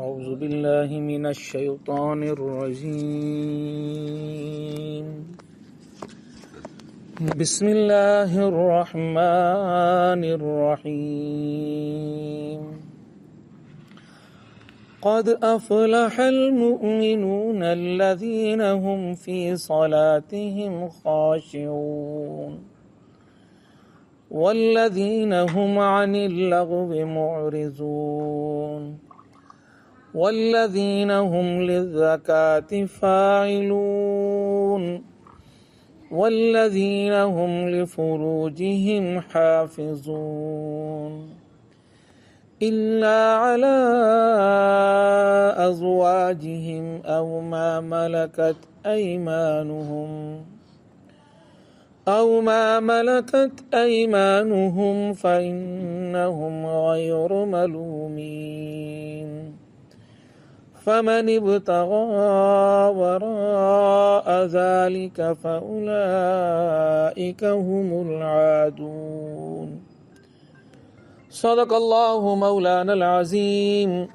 أعوذ بالله من الشيطان الرجيم بسم الله الرحمن الرحيم قد أفلح المؤمنون الذين هم في صلاتهم خاشعون والذين هم عن اللغو معرضون والذين هم للزكاة فاعلون والذين هم لفروجهم حافظون إلا على أزواجهم أو ما ملكت أيمانهم فإنهم غير ملومين فمن ابتغى وراء ذلك فأولئك هم العادون صدق الله مولانا العظيم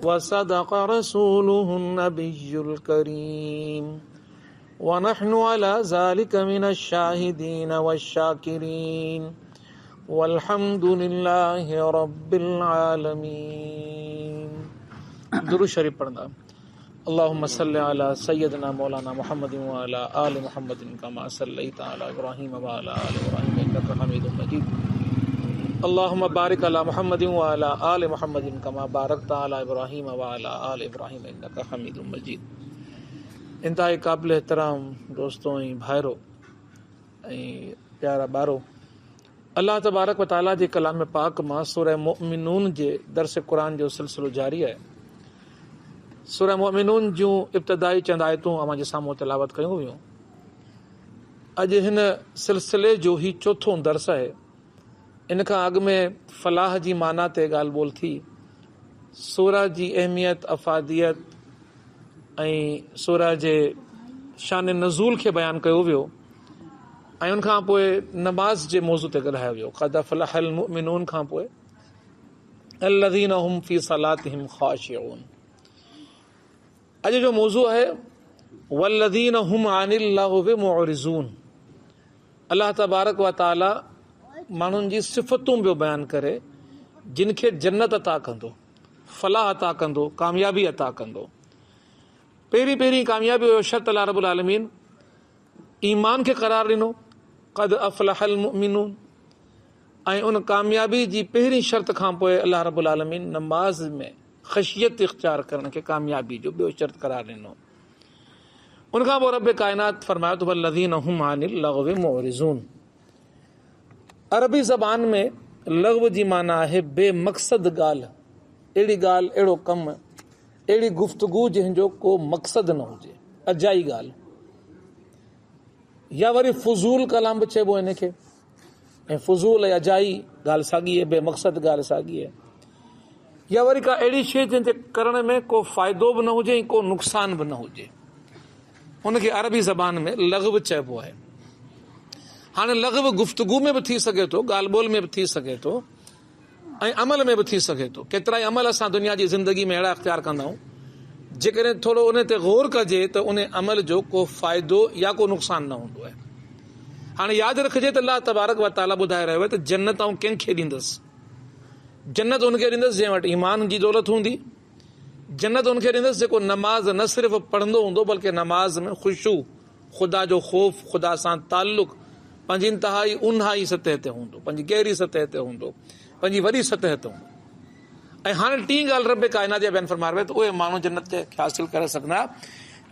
وصدق رسوله النبي الكريم ونحن على ذلك من الشاهدين والشاكرين والحمد لله رب العالمين. दुरूद शरीफ पढ़ना। अल्लाहुम्मा सल्लि अला सय्यदना मौलाना मुहम्मद व अला आलि मुहम्मद कमा सल्लैता अला इब्राहीम व अला आलि इब्राहीम इन्नका हमीदुम मजीद। अल्लाहुम्मा बारिक अला मुहम्मद व अला आलि मुहम्मद कमा बारकता अला इब्राहीम व अला आलि इब्राहीम इन्नका हमीदुम मजीद। इंतहाई क़ाबिल एहतराम दोस्तों ऐं भाइरो ऐं प्यारा ॿारो, अल्लाह तबारक व तआला जे कलाम पाक मां सूरह मुमिनून जे दर्स क़ुरान जो सिलसिलो जारी आहे। सूरह मुमिनून जूं इब्तिदाई चंद आयतूं अवां जे साम्हूं तिलावत कयूं वियूं। अॼु हिन सिलसिले जो ही चोथों दर्स आहे। इन खां अॻु में फलाह जी माना ते ॻाल्हि ॿोल थी, सूरह जी अहमियत, अफ़ादियत ऐं सूरह जे शान नज़ूल खे बयानु कयो वियो ऐं उनखां पोइ नमाज़ जे मौज़ू ते ॻाल्हायो वियो। क़द अफ़लहल मुमिनून खां पोइ अल्लज़ीना हुम फ़ी सलातिहिम ख़ाशिऊन। अॼु जो मौज़ू आहे वल्लज़ीना हुम अनिल लग़्वी मुअरिज़ून। अल्लाह तबारक व तआला माण्हुनि जी सिफ़तूं पियो बयानु करे जिन खे जन्नत अता कंदो, फलाह अता कंदो, कामयाबी अता कंदो। पहिरीं कामयाबी हुयो शर्त अल्लाह रब्बुल आलमीन ईमान खे करार ॾिनो, क़द अफ़लहल मुमिनून, ऐं उन कामयाबी जी पहिरीं शर्त खां पोइ अल्लाह रब्बुल आलमीन नमाज़ में ख़शियत इख़्तियार करण खे कामयाबी जो ॿियो शर्त करार ॾिनो। उनखां पोइ रब काइनात फरमायो त वल्लज़ीना हुम अनिल लग़्वी मुअरिज़ून। अरबी ज़बान में लग़्व जी माना आहे बेमक़सद ॻाल्हि, अहिड़ी ॻाल्हि, अहिड़ो कमु, अहिड़ी गुफ़्तगू जंहिंजो को मक़सद न हुजे, अजाई ॻाल्हि, या वरी फुज़ूल कलाम बि चइबो हिन खे। ऐं फुज़ूल ऐं अजाई ॻाल्हि साॻी आहे, बेमक़सद ॻाल्हि साॻी आहे। या वरी का अहिड़ी शइ जंहिंजे करण में को फ़ाइदो बि न हुजे ऐं को नुक़सान बि न हुजे, उनखे अरबी ज़बान में लग़्व चइबो आहे। हाणे लग़्व गुफ़्तगू में बि थी सघे थो, ॻाल्हि ॿोल में बि थी सघे थो ऐं अमल में बि थी सघे थो। केतिरा ई अमल असां दुनिया जी ज़िंदगी में अहिड़ा इख़्तियार कंदा आहियूं जेकॾहिं थोरो उन ते गौर कजे त उन अमल जो को फ़ाइदो या को नुक़सान न हूंदो आहे। हाणे यादि रखिजे त अल्लाह तबारक व तआला ॿुधाए रहियो आहे त जन्नत आऊं कंहिंखे ॾींदुसि। जन्नत उनखे ॾींदुसि जंहिं वटि ईमान जी दौलत हूंदी। जन्नत उनखे ॾींदुसि जेको नमाज़ न सिर्फ़ु पढ़ंदो हूंदो बल्कि नमाज़ में ख़ुशू, ख़ुदा जो ख़ौफ़, ख़ुदा सां ताल्लुक़ पंहिंजी इंतिहाई उन्हाई सतह ते हूंदो, पंहिंजी गहरी सतह ते हूंदो, पंहिंजी वॾी सतह ते हूंदो। ऐं हाणे टीं ॻाल्हि रब काइनात जा बयानु फरमाए रहियो त उहे माण्हू जन्नत खे हासिल करे सघंदा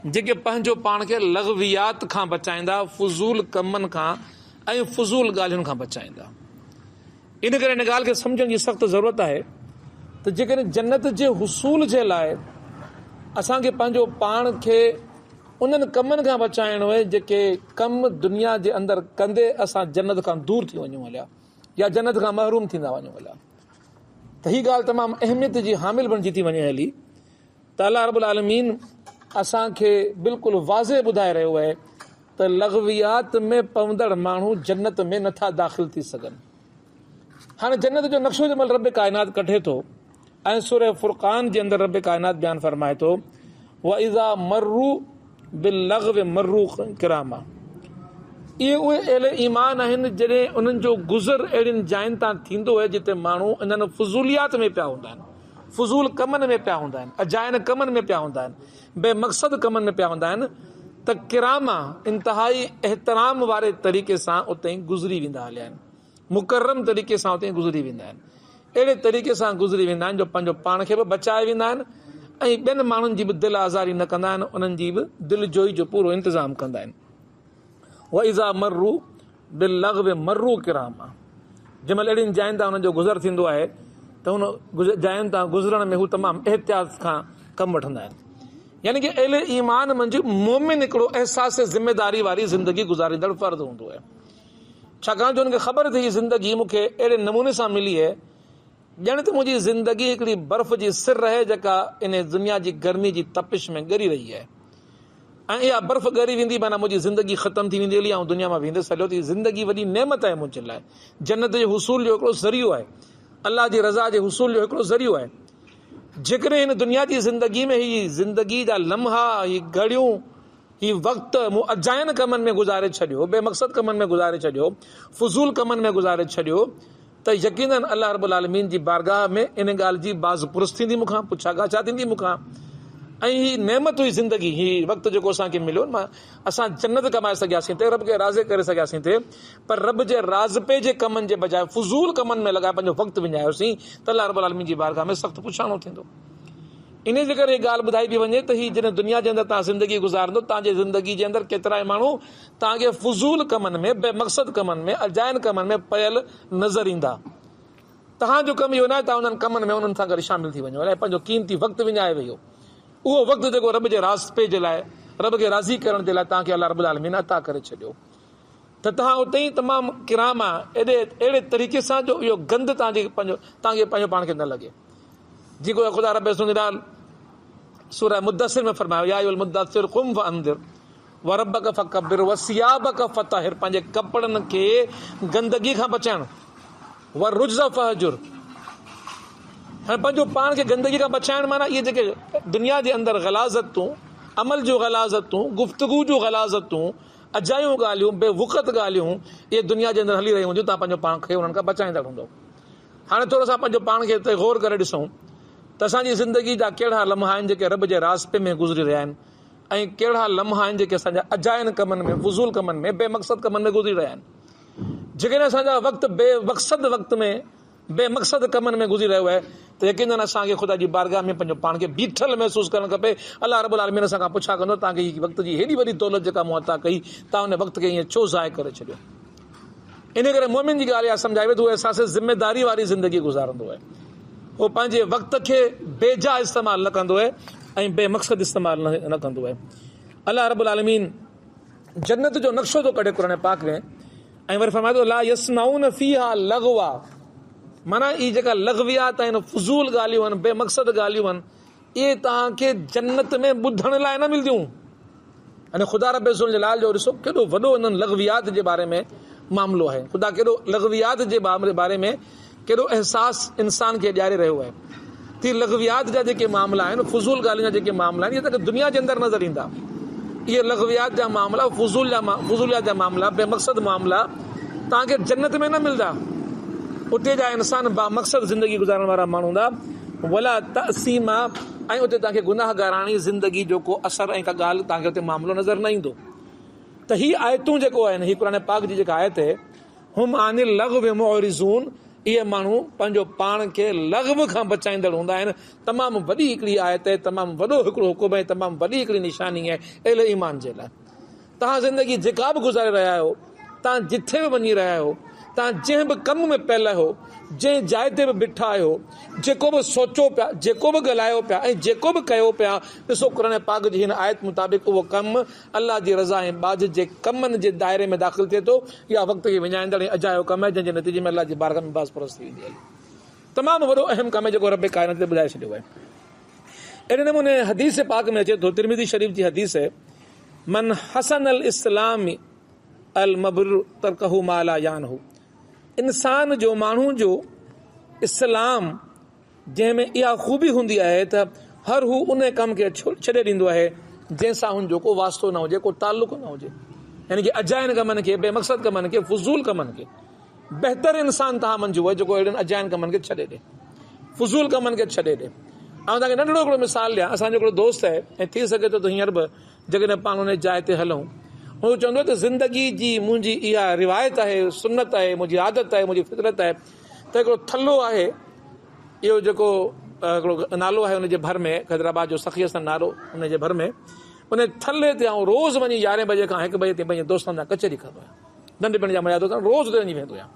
जेके पंहिंजो पाण खे लग़्वियात खां बचाईंदा, फुज़ूल कमनि खां ऐं फुज़ूल ॻाल्हियुनि खां बचाईंदा। इन करे इन ॻाल्हि खे सम्झण जी सख़्तु ज़रूरत आहे त जेकॾहिं जन्नत जे हुसूल जे लाइ असांखे पंहिंजो पाण खे उन्हनि कमनि खां बचाइणो आहे जेके कम दुनिया जे अंदरि कंदे असां जन्नत खां दूर थी वञूं हलिया या जन्नत खां महरूम थींदा वञूं हलिया, त हीअ ॻाल्हि तमामु अहमियत जी हामिल बणिजी थी वञे हली त अल्लाह रब्बुल आलमीन असांखे बिल्कुलु वाज़े ॿुधाए रहियो आहे त लग़वियात में पवंदड़ माण्हू जन्नत में नथा दाख़िल थी सघनि। हाणे जन्नत जो नक्शो जमल रब काइनात कढे थो ऐं सूरह फुरक़ान जे अंदरि रब काइनात बयान फरमाए थो व इज़ा मर्रू बिल्लग़्व मर्रू किरामा। इहे उहे अहिड़े ईमान आहिनि जॾहिं उन्हनि जो गुज़र अहिड़ियुनि जायुनि तां थींदो आहे जिते माण्हू इन्हनि फुज़ूलियात में पिया हूंदा आहिनि, फुज़ूल कमनि में पिया हूंदा आहिनि, अजायन कमनि में पिया हूंदा आहिनि, बेमक़सद कमनि में पिया हूंदा आहिनि, त किरामा इंतिहाई एहतराम वारे तरीक़े सां उते ई गुज़री वेंदा हलिया आहिनि, मुकर्रम तरीक़े सां उते ई गुज़री वेंदा आहिनि, अहिड़े तरीक़े सां गुज़री वेंदा आहिनि जो पंहिंजो पाण खे बि बचाए वेंदा आहिनि ऐं ॿियनि माण्हुनि जी बि दिलि आज़ारी न कंदा आहिनि, उन्हनि जी बि दिलि जोई जो पूरो इंतज़ाम कंदा आहिनि। व इज़ा मर्रू बिल्लग़्व मर्रू किरामा। जंहिंमहिल अहिड़ियुनि जायुनि तां हुननि जो गुज़र थींदो आहे त हुन जायुनि तां गुज़रण में हू तमामु एहतियात खां कमु वठंदा आहिनि। यानी कि अहिड़े ईमान मंझि मोमिन हिकिड़ो अहसास ज़िमेदारी वारी ज़िंदगी गुज़ारींदड़ फ़र्ज़ हूंदो आहे, छाकाणि जो हुनखे ख़बर थी ज़िंदगी मूंखे अहिड़े नमूने सां मिली आहे ॼण त मुंहिंजी ज़िंदगी हिकिड़ी बर्फ़ जी सिर आहे जेका इन दुनिया जी गर्मी जी तपिश में ॻरी रही आहे, ऐं इहा बर्फ़ ॻरी वेंदी माना मुंहिंजी ज़िंदगी ख़तमु थी वेंदी हली, ऐं दुनिया मां वेंदुसि हलियो थी। ज़िंदगी वॾी नेमत आहे मुंहिंजे लाइ, जन्नत जे हुसूल जो हिकिड़ो ज़रियो आहे, अलाह जी रज़ा जे हुसूल जो हिकिड़ो ज़रियो आहे। जेकॾहिं हिन दुनिया जी ज़िंदगी में हीअ ज़िंदगी जा लम्हा, हीअ घड़ियूं, हीअ वक़्तु मूं अजायन कमनि में गुज़ारे छॾियो, बेमक़सद कमनि में गुज़ारे छॾियो, फुज़ूल कमनि में गुज़ारे छॾियो, त यकीनन अल्लाह रब्बुल आलमीन जी बारगाह में इन ॻाल्हि जी बाज़ पुरस थींदी मूंखां, पुछा गाछा थींदी मूंखां। ऐं हीअ नेमत हुई ज़िंदगी, हीअ वक़्तु जेको असांखे मिलियो मां असां जन्नत कमाए सघियासीं थे, रब खे राज़े करे सघियासीं थे, पर रब जे राज़पे जे कमनि जे बजाए फुज़ूल कमनि में लॻाए पंहिंजो वक़्तु विञायोसीं त अल्लाह रब्बुल आलमीन जी बारगाह में सख़्तु पुछाणो थींदो। इन जे करे हीअ ॻाल्हि ॿुधाई थी वञे त हीअ जॾहिं दुनिया जे अंदरि तव्हां ज़िंदगी गुज़ारंदो, तव्हांजे ज़िंदगी जे अंदरि केतिरा ई माण्हू तव्हांखे फुज़ूल कमनि में, बेमक़सद कमनि में, अजायन कमनि में पयल नज़र ईंदा। तव्हांजो कमु इहो न आहे तव्हां उन्हनि कमनि में उन्हनि सां गॾु शामिल थी वञो, अलाए पंहिंजो क़ीमती वक़्तु विञाए वियो, उहो वक़्तु जेको रब जे रास्ते जे लाइ, रब खे राज़ी करण जे लाइ तव्हांखे अल्लाह रब्बुल आलमीन अता करे छॾियो, त तव्हां उते ई तमामु किराम आहे अहिड़े तरीक़े सां जो इहो गंद तव्हांखे पंहिंजो पाण खे न लॻे। जेको ख़ुदा रब सुञाण सूरह मुद्दसिर में फरमायो या अय्युहल मुद्दसिर क़ुम फअंदिर व रब्बक फकब्बिर व सियाबक फतहिर, पंहिंजे कपिड़नि खे गंदगी खां बचाइणु, व रुज्ज़ फहजुर, हाणे पंहिंजो पाण खे गंदगी खां बचाइणु माना इहे जेके दुनिया जे अंदरि ग़लाज़तूं, अमल जूं ग़लाज़तूं, गुफ़्तगू जूं ग़लाज़तूं, अजायूं ॻाल्हियूं, बेवक़्त ॻाल्हियूं इहे दुनिया जे अंदरि हली रहियूं हूंदियूं, तव्हां पंहिंजो पाण खे उन्हनि खां बचाईंदड़ हूंदो। हाणे थोरो असां पंहिंजो पाण खे हिते गौर करे ॾिसूं त असांजी ज़िंदगी जा कहिड़ा लम्हा आहिनि जेके रब जे रास्ते में गुज़री रहिया आहिनि, ऐं कहिड़ा लम्हा आहिनि जेके असांजा अजायन कमनि में, फुज़ूल कमनि में, बेमक़सद कमनि में गुज़री रहिया आहिनि। जेकॾहिं असांजा वक़्तु बेमक़सद वक़्त में, बेमक़सद कमनि में गुज़री रहियो आहे त यकीनन असांखे ख़ुदा जी बारगाह में पंहिंजो पाण खे बीठल महसूसु करणु खपे। अल्लाह रब्बुल आलमीन असां खां पुछा कंदो तव्हांखे हीअ वक़्त जी हेॾी वॾी दौलत जेका मूं अता कई, तव्हां हुन वक़्त खे ईअं छो ज़ाय करे छॾियो। इन करे मोमिन जी ॻाल्हि इहा सम्झाई वई त उहो अहसास ज़िमेदारी वारी ज़िंदगी गुज़ारंदो आहे, उहो पंहिंजे वक़्त खे बेजा इस्तेमालु न कंदो आहे ऐं बेमक़सद इस्तेमालु न कंदो आहे। अल्लाह रब्बुल आलमीन जन्नत जो नक्शो थो कढे क़ुरान पाक में, ऐं वरी फरमाए थो ला यस्माऊन फीहा लग़वा, माना इहे जेका लग़वियात आहिनि, फुज़ूल ॻाल्हियूं आहिनि, बेमक़सद ॻाल्हियूं आहिनि, इहे तव्हांखे जन्नत में ॿुधण लाइ न मिलंदियूं। अने ख़ुदा रब जे लाल जो ॾिसो केॾो वॾो इन्हनि लग़वियात जे बारे में मामिलो आहे, ख़ुदा केॾो लग़वियात जे बारे में केॾो अहसास इंसान खे ॾियारे रहियो आहे। त लग़वियात जा जेके मामला आहिनि, फुज़ूल ॻाल्हियुनि जा जेके मामला आहिनि, इहे त दुनिया जे अंदरि नज़र ईंदा। इहे लग़वियात जा मामला, फुज़ूलियात जा मामला, बेमक़सद मामला तव्हांखे जन्नत में न मिलंदा। उते जा इंसान बामक़सद ज़िंदगी गुज़ारण वारा माण्हू हूंदा, वला तअसीमा, ऐं उते तव्हांखे गुनाहगाराणी ज़िंदगी जो को असर ऐं का ॻाल्हि तव्हांखे उते मामिलो नज़र न ईंदो। त हीअ आयतूं जेको आहिनि, हीअ क़ुरान पाक जी जेका आयत आहे, हुम आनिल लग़्व मुअरिज़ून, इहे माण्हू पंहिंजो पाण खे लग़्व खां बचाईंदड़ हूंदा आहिनि। तमामु वॾी हिकिड़ी आयत आहे, तमामु वॾो हिकिड़ो हुकुम आहे, तमामु वॾी हिकिड़ी निशानी आहे अहिड़े ईमान जे लाइ। तव्हां ज़िंदगी जेका बि गुज़ारे रहिया आहियो, तव्हां जिथे बि वञी रहिया आहियो, तव्हां जंहिं बि कम में पियल आहियो, जंहिं जाइ ते बि बीठा आहियो, जेको बि सोचो पिया, जेको बि ॻाल्हायो पिया ऐं जेको बि कयो पिया, ॾिसो क़ुरान पाक जी हिन आयत मुताबिक़ उहो कमु अल्लाह जी रज़ा ऐं बाज जे कमनि जे दायरे में दाख़िल थिए थो। इहा वक़्त खे विञाईंदड़ ऐं अजायो कमु आहे, जंहिंजे नतीजे में अल्लाह जी बारगाह में बाज़ पुरस थी वेंदी आहे। तमामु वॾो अहम कमु आहे जेको रब काइनात ते ॿुधाए छॾियो आहे। अहिड़े नमूने हदीस पाक में अचे थो, तिरमिज़ी शरीफ़ जी हदीस है, मन हसन अल इस्लाम अल मबरूर तरकहु मा ला यानहु, इंसान जो, माण्हू जो इस्लाम जंहिंमें इहा ख़ूबी हूंदी आहे त हर हू उन कम खे छॾे ॾींदो आहे जंहिंसां हुनजो को वास्तो न हुजे, को ताल्लुक़ न हुजे। यानी कि अजायन कमनि खे, बेमक़सद कमनि खे, फुज़ूल कमनि खे। बहितर इंसान तव्हां मंझि उहो जेको अहिड़नि अजायन कमनि खे छॾे ॾे, फुज़ूल कमनि खे छॾे ॾे। ऐं तव्हांखे नंढड़ो हिकिड़ो मिसाल ॾियां। असांजो हिकिड़ो दोस्त आहे, ऐं थी सघे थो त हींअर बि जॾहिं पाण उन जाइ ते हलूं, हू चवंदो त ज़िंदगी जी मुंहिंजी इहा रिवायत आहे, सुनत आहे, मुंहिंजी आदत आहे, मुंहिंजी फितरत आहे त हिकिड़ो थल्लो आहे, इहो जेको हिकिड़ो नालो आहे हुनजे भर में, हैदराबाद जो सखी हसन नालो हुनजे भर में, उन थल्ले ते आउं रोज़ वञी 11 बजे खां 1 बजे ताईं पंहिंजे दोस्तनि सां कचहरी कंदो आहियां। नंढपण जा मुंहिंजा दोस्त रोज़ उते वञी वेंदो आहियां।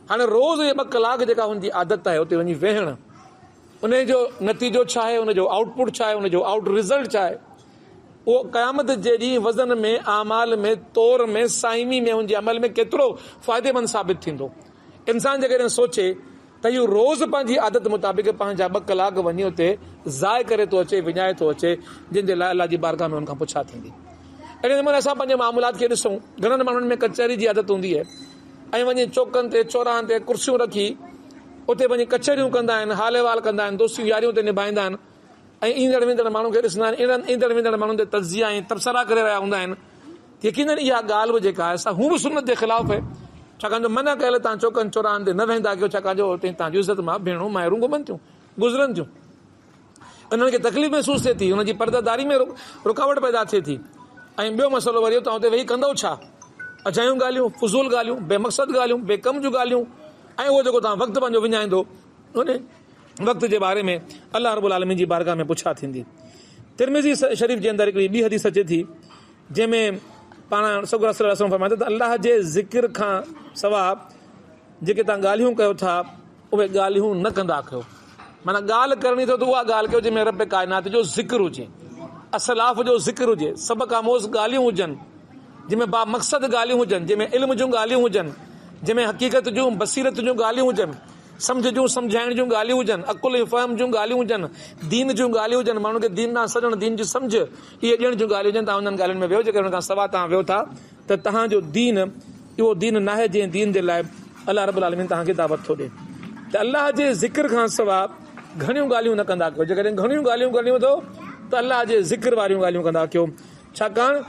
हाणे रोज़ इहे 2 कलाक जेका हुनजी आदत आहे उते वञी वेहण, उनजो नतीजो छा आहे, उनजो आउटपुट छा आहे, उनजो आउट रिज़ल्ट छा आहे, उहो क़यामत जे ॾींहुं वज़न में, आमाल में, तौर में, साइमी में, हुनजे अमल में केतिरो फ़ाइदेमंद साबित थींदो। इंसान जेकॾहिं सोचे त इहो रोज़ पंहिंजी आदत मुताबिक़ पंहिंजा 2 कलाक वञी उते ज़ाय करे थो अचे, विञाए थो अचे, जंहिंजे लाइ अलाह जी बारगाह में हुनखां पुछा थींदी। अहिड़े नमूने असां पंहिंजे मामूलात खे ॾिसूं, घणनि माण्हुनि में कचहरी जी आदत हूंदी आहे ऐं वञी चौकनि ते, चौराहनि ते कुर्सियूं रखी उते वञी कचहरियूं कंदा आहिनि, हाल अहिवाल कंदा आहिनि, दोस्तियूं यारियूं उते निभाईंदा आहिनि ऐं ईंदड़ वेंदड़ माण्हू खे ॾिसंदा आहिनि, इन्हनि ईंदड़ वेंदड़ माण्हुनि ते तज़िया ऐं तबसरा करे रहिया हूंदा आहिनि। यकीनन इहा ॻाल्हि बि जेका आहे असां हू बि सुन्नत जे ख़िलाफ़ आहे। छाकाणि जो मना कयल तव्हां चौकनि चौराहनि ते न वेंदा कयो, छाकाणि जो उते तव्हांजी इज़त मां भेणूं माइरूं घुमनि थियूं, गुज़रनि थियूं, उन्हनि खे तकलीफ़ महसूस थिए थी, हुनजी परदादारी में रुकावट पैदा थिए थी। ऐं ॿियो मसइलो वरी तव्हां उते वेही कंदो छा? अजायूं ॻाल्हियूं, फुज़ूल ॻाल्हियूं, बेमक़सद ॻाल्हियूं, बेकम जूं ॻाल्हियूं, ऐं उहो जेको तव्हां वक़्तु पंहिंजो विञाईंदो उन वक़्त जे बारे में अल्लाह रब्बुल आलमीन जी बारगाह में पुछा थींदी। तिरमिज़ी शरीफ़ जे अंदरि हिकिड़ी ॿी हदीस अचे थी, जंहिंमें पाण सॻो रसूल सल्लल्लाहु अलैहि वसल्लम फरमाइनि त अल्लाह जे ज़िक्र खां सवाइ जेके तव्हां ॻाल्हियूं कयो था उहे ॻाल्हियूं न कंदा कयो। माना ॻाल्हि करणी अथव त उहा ॻाल्हि कयो जंहिंमें रब काइनात जो ज़िक्र हुजे, असलाफ़ जो ज़िक्र हुजे, सबक़ आमोज़ ॻाल्हियूं हुजनि, जंहिंमें बामक़सद ॻाल्हियूं हुजनि, जंहिंमें इल्म जूं ॻाल्हियूं हुजनि, जंहिंमें हक़ीक़त जूं, बसीरत जूं ॻाल्हियूं हुजनि, सम्झ जूं, सम्झाइण जूं ॻाल्हियूं हुजनि, अकुल ऐं फ़हम जूं ॻाल्हियूं हुजनि, दीन जूं ॻाल्हियूं हुजनि, माण्हुनि खे दीन ॾांहुं सॾणु, दीन जी सम्झ, इहे ॾियण जूं ॻाल्हियूं हुजनि। तव्हां हुननि ॻाल्हियुनि में वियो, जेकर हुन खां सवाइ तव्हां वियो था त तव्हांजो दीन इहो दीन न आहे जंहिं दीन जे लाइ अल्लाह रब्बुल आलमीन तव्हांखे दावत थो ॾिए। त अल्लाह जे ज़िक्र खां सवाइ घणियूं ॻाल्हियूं न कंदा कयो। जेकॾहिं घणियूं ॻाल्हियूं करणियूं अथव त अल्लाह जे ज़िक्र वारियूं ॻाल्हियूं कंदा कयो। छाकाणि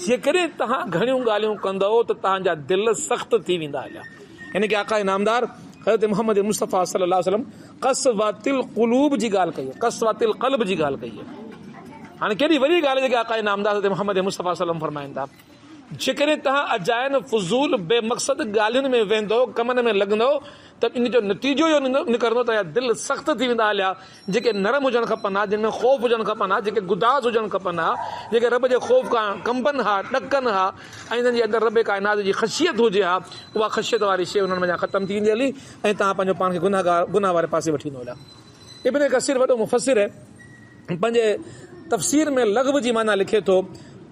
जेकॾहिं तव्हां घणियूं ॻाल्हियूं कंदव त तव्हांजा दिलि सख़्तु थी वेंदा हलिया। यानी की आका इनामदार हज़रत मोहम्मद मुस्तफ़ा सल्लल्लाहु अलैहि वसल्लम क़स्वातिल क़ुलूब जी ॻाल्हि कई आहे, क़स्वातिल क़ल्ब जी ॻाल्हि कई आहे। हाणे केॾी वॾी ॻाल्हि आहे जेके आका इनामदार हज़रत मोहम्मद मुस्तफ़ा सल्लम फरमाइनि था, जेकॾहिं तव्हां अजायन फुज़ूल बेमक़सद ॻाल्हियुनि में वेंदो, कमनि में लॻंदो, त इन जो नतीजो इहो निकिरंदो त दिलि सख़्तु थी वेंदा हलिया। जेके नरम हुजणु खपनि हा, जिन में ख़ौफ़ हुजणु खपनि हा, जेके गुदाज़ हुजणु खपनि हा, जेके रब जे ख़ौफ़ खां कंबनि हा, ॾकनि हा, ऐं इन्हनि जे अंदरि रब काइनात जी ख़शियत हुजे हा, उहा ख़शियत वारी शइ उन्हनि में ख़तमु थी वेंदी हली ऐं तव्हां पंहिंजो पाण खे गुनाह वारे पासे वठी वेंदो हलिया। इब्न कसीर वॾो मुफ़सिर आहे, पंहिंजे तफ़सीर में लग़्व जी माना लिखे थो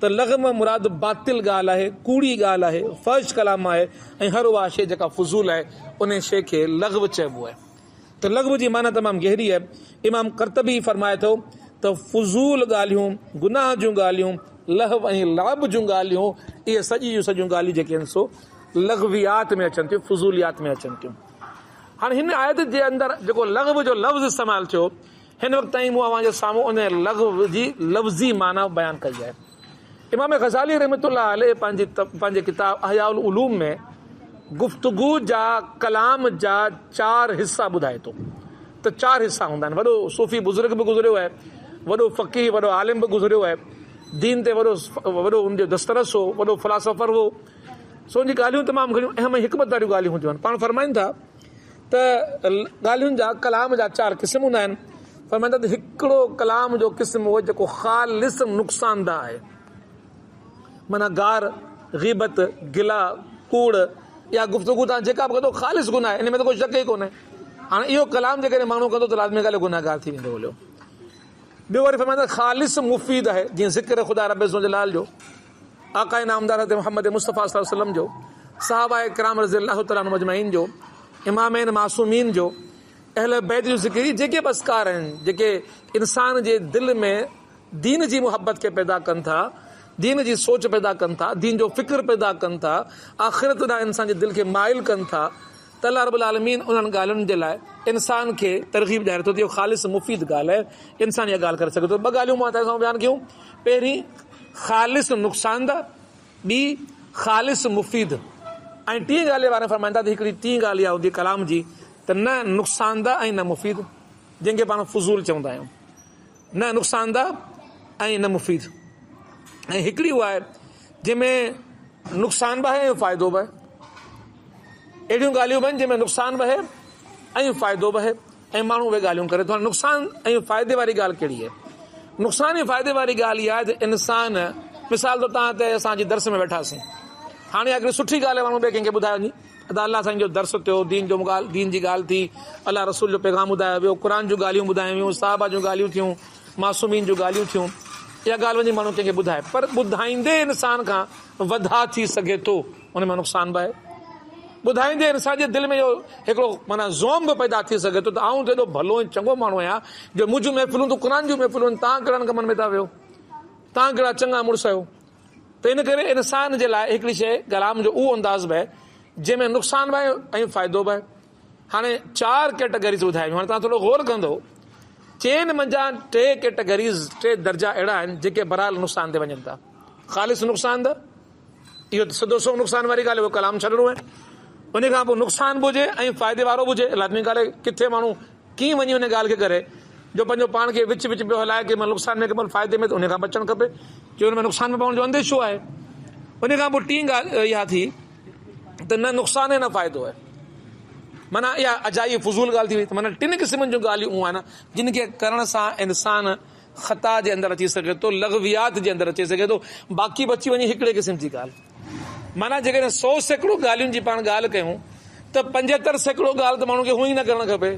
त लग़्व मुराद बातिल ॻाल्हि आहे, कूड़ी ॻाल्हि आहे, फ़र्श कलाम आहे, ऐं हर उहा शइ जेका फुज़ूल आहे उन शइ खे लग़्व चइबो आहे। त लग़्व जी माना तमामु गहरी आहे। इमाम कर्तबी फरमाए थो त फुज़ूल ॻाल्हियूं, गुनाह जूं ॻाल्हियूं, लहव ऐं लाभ जूं ॻाल्हियूं, इहे सॼियूं ॻाल्हियूं जेके आहिनि सो लग़वियात में अचनि थियूं, फुज़ूलियात में अचनि थियूं। हाणे हिन आयत जे अंदरि जेको लग़्व जो लफ़्ज़ इस्तेमालु थियो, हिन वक़्त ताईं मूं अव्हांजे साम्हूं उन लग़्व जी लफ़्ज़ी माना बयानु कई आहे। इमाम ग़ज़ाली रहमतुल्लाह अलैह पंहिंजे किताब अहयाउल उलूम में गुफ़्तगू जा, कलाम जा 4 हिसा ॿुधाए थो। त 4 हिसा हूंदा आहिनि। वॾो सूफ़ी बुज़ुर्ग बि गुज़रियो आहे, वॾो फ़क़ीह, वॾो आलिम बि गुज़रियो आहे, दीन ते वॾो हुनजो दस्तरस हो, वॾो फ़िलासफ़र हो। सो उनजी ॻाल्हियूं तमामु घणियूं अहम हिकमत वारियूं ॻाल्हियूं हूंदियूं आहिनि। पाण फरमाइनि था त ॻाल्हियुनि जा, कलाम जा 4 क़िस्म हूंदा आहिनि। फरमाइनि था त हिकिड़ो कलाम जो क़िस्म उहो जेको ख़ालिस नुक़सानदा आहे, माना गार, ग़ीबत, गिला, कूड़ या गुफ़्तगू तव्हां जेका बि कंदो ख़ालिस गुनाह आहे, इन में त कोई शक ई कोन्हे। हाणे इहो कलाम जेकॾहिं माण्हू कंदो त लाज़मी ॻाल्हि गुनाहगार थी वेंदो हलियो। ॿियो वरी फरमाईंदा ख़ालिस मुफ़ीद आहे, जीअं ज़िक्र ख़ुदा रब जलाल जो, आका इनामदार हज़रत मोहम्मद मुस्तफ़ा सल्लल्लाहु अलैहि वसल्लम जो, सहाबाए किराम रज़ियल्लाहु तआला अन्हुम अजमईन जो, इमामैन मासूमीन जो, अहल बैत जो ज़िक्र, जेके बि अस्कार आहिनि, जेके इंसान जे दिलि में दीन जी मुहबत खे पैदा कनि था, दीन जी सोच पैदा कनि था, दीन जो फ़िक्र पैदा कनि था, आख़िरत ॾांहुं इंसान जे दिलि खे माइल कनि था, त अल्लाह रब्बुल आलमीन उन्हनि ॻाल्हियुनि जे लाइ इंसान खे तरग़ीब ॾियारे थो त इहो ख़ालिस मुफ़ीद ॻाल्हि आहे, इंसान इहा ॻाल्हि करे सघे थो। ॿ ॻाल्हियूं मां तव्हां सां बयानु कयूं। पहिरीं ख़ालिस नुक़सानदा, ॿी ख़ालिस मुफ़ीद, ऐं टीं ॻाल्हि जे बारे में फरमाईंदा त हिकिड़ी टीं ॻाल्हि इहा हूंदी कलाम जी त न नुक़सानदा ऐं न मुफ़ीद, जंहिंखे पाण फज़ूल चवंदा आहियूं, न नुक़सानदा ऐं न मुफ़ीद। ऐं हिकिड़ी उहा आहे जंहिंमें नुक़सान बि आहे ऐं फ़ाइदो बि आहे। अहिड़ियूं ॻाल्हियूं बि आहिनि जंहिंमें नुक़सान बि आहे ऐं फ़ाइदो बि आहे, ऐं माण्हू उहे ॻाल्हियूं करे थो। नुक़सान ऐं फ़ाइदे वारी ॻाल्हि कहिड़ी आहे? नुक़सान ऐं फ़ाइदे वारी ॻाल्हि इहा आहे त इंसान, मिसाल तौर तव्हां त असांजी दर्स में वेठासीं, हाणे हिकिड़ी सुठी ॻाल्हि आहे, माण्हू ॿिए कंहिंखे ॿुधायो वञे त अलाह साईं जो दर्स थियो, दीन जी ॻाल्हि थी, अलाह रसूल जो पैगाम ॿुधायो वियो, क़ुर जूं ॻाल्हियूं ॿुधायूं वियूं, साहबा जूं ॻाल्हियूं थियूं, मासूमीन जूं ॻाल्हियूं थियूं। इहा ॻाल्हि वञी माण्हू कंहिंखे ॿुधाए, पर ॿुधाईंदे इंसान खां वधा थी सघे थो, उन में नुक़सान बि आहे। ॿुधाईंदे इंसान जे दिलि में इहो हिकिड़ो माना ज़ोम बि पैदा थी सघे थो त आऊं त एॾो भलो ऐं चङो माण्हू आहियां जो मुंहिंजूं महफ़िलूं त क़ुर जूं महफ़िलूं आहिनि, तव्हां कहिड़नि कमनि में था वियो, तव्हां कहिड़ा चङा मुड़ुस आहियो। त इन करे इंसान जे लाइ हिकिड़ी शइ कलाम जो उहो अंदाज़ बि आहे जंहिंमें नुक़सान बि आहे ऐं फ़ाइदो बि आहे। हाणे 4 कैटेगरीज़ ॿुधायूं, हाणे तव्हां थोरो गौर कंदो, चइनि मंझां 3 कैटेगरीज़, 3 दर्जा अहिड़ा आहिनि जेके बहरहाल नुक़सान ते वञनि था। ख़ालिस नुक़सान त इहो त सिधो सो नुक़सान वारी ॻाल्हि, उहो कलाम छॾिणो आहे। उन खां पोइ नुक़सान बि हुजे ऐं फ़ाइदे वारो बि हुजे। लाज़मी ॻाल्हि आहे किथे माण्हू कीअं वञी उन ॻाल्हि खे करे जो पंहिंजो पाण खे विच विच पियो हलाए, कंहिं महिल नुक़सान में, कंहिं महिल फ़ाइदे में, त उन खां बचणु खपे, की हुन में नुक़सान में पवण जो अंदेशो आहे। उन खां पोइ टीं ॻाल्हि इहा थी त न नुक़सान आहे न फ़ाइदो आहे, माना इहा अजाई फज़ूल ॻाल्हि थी वई। त माना 3 क़िस्मनि जूं ॻाल्हियूं उहे आहिनि जिन खे करण सां इंसान ख़ता जे अंदरि अची सघे थो, लग़वियात जे अंदरि अची सघे थो। बाक़ी बची वञे हिकिड़े क़िस्म जी ॻाल्हि, माना जेकॾहिं 100 सैकड़ो ॻाल्हियुनि जी पाण ॻाल्हि कयूं त 75 सैकड़ो ॻाल्हि त माण्हू खे हूअं ई न करणु खपे,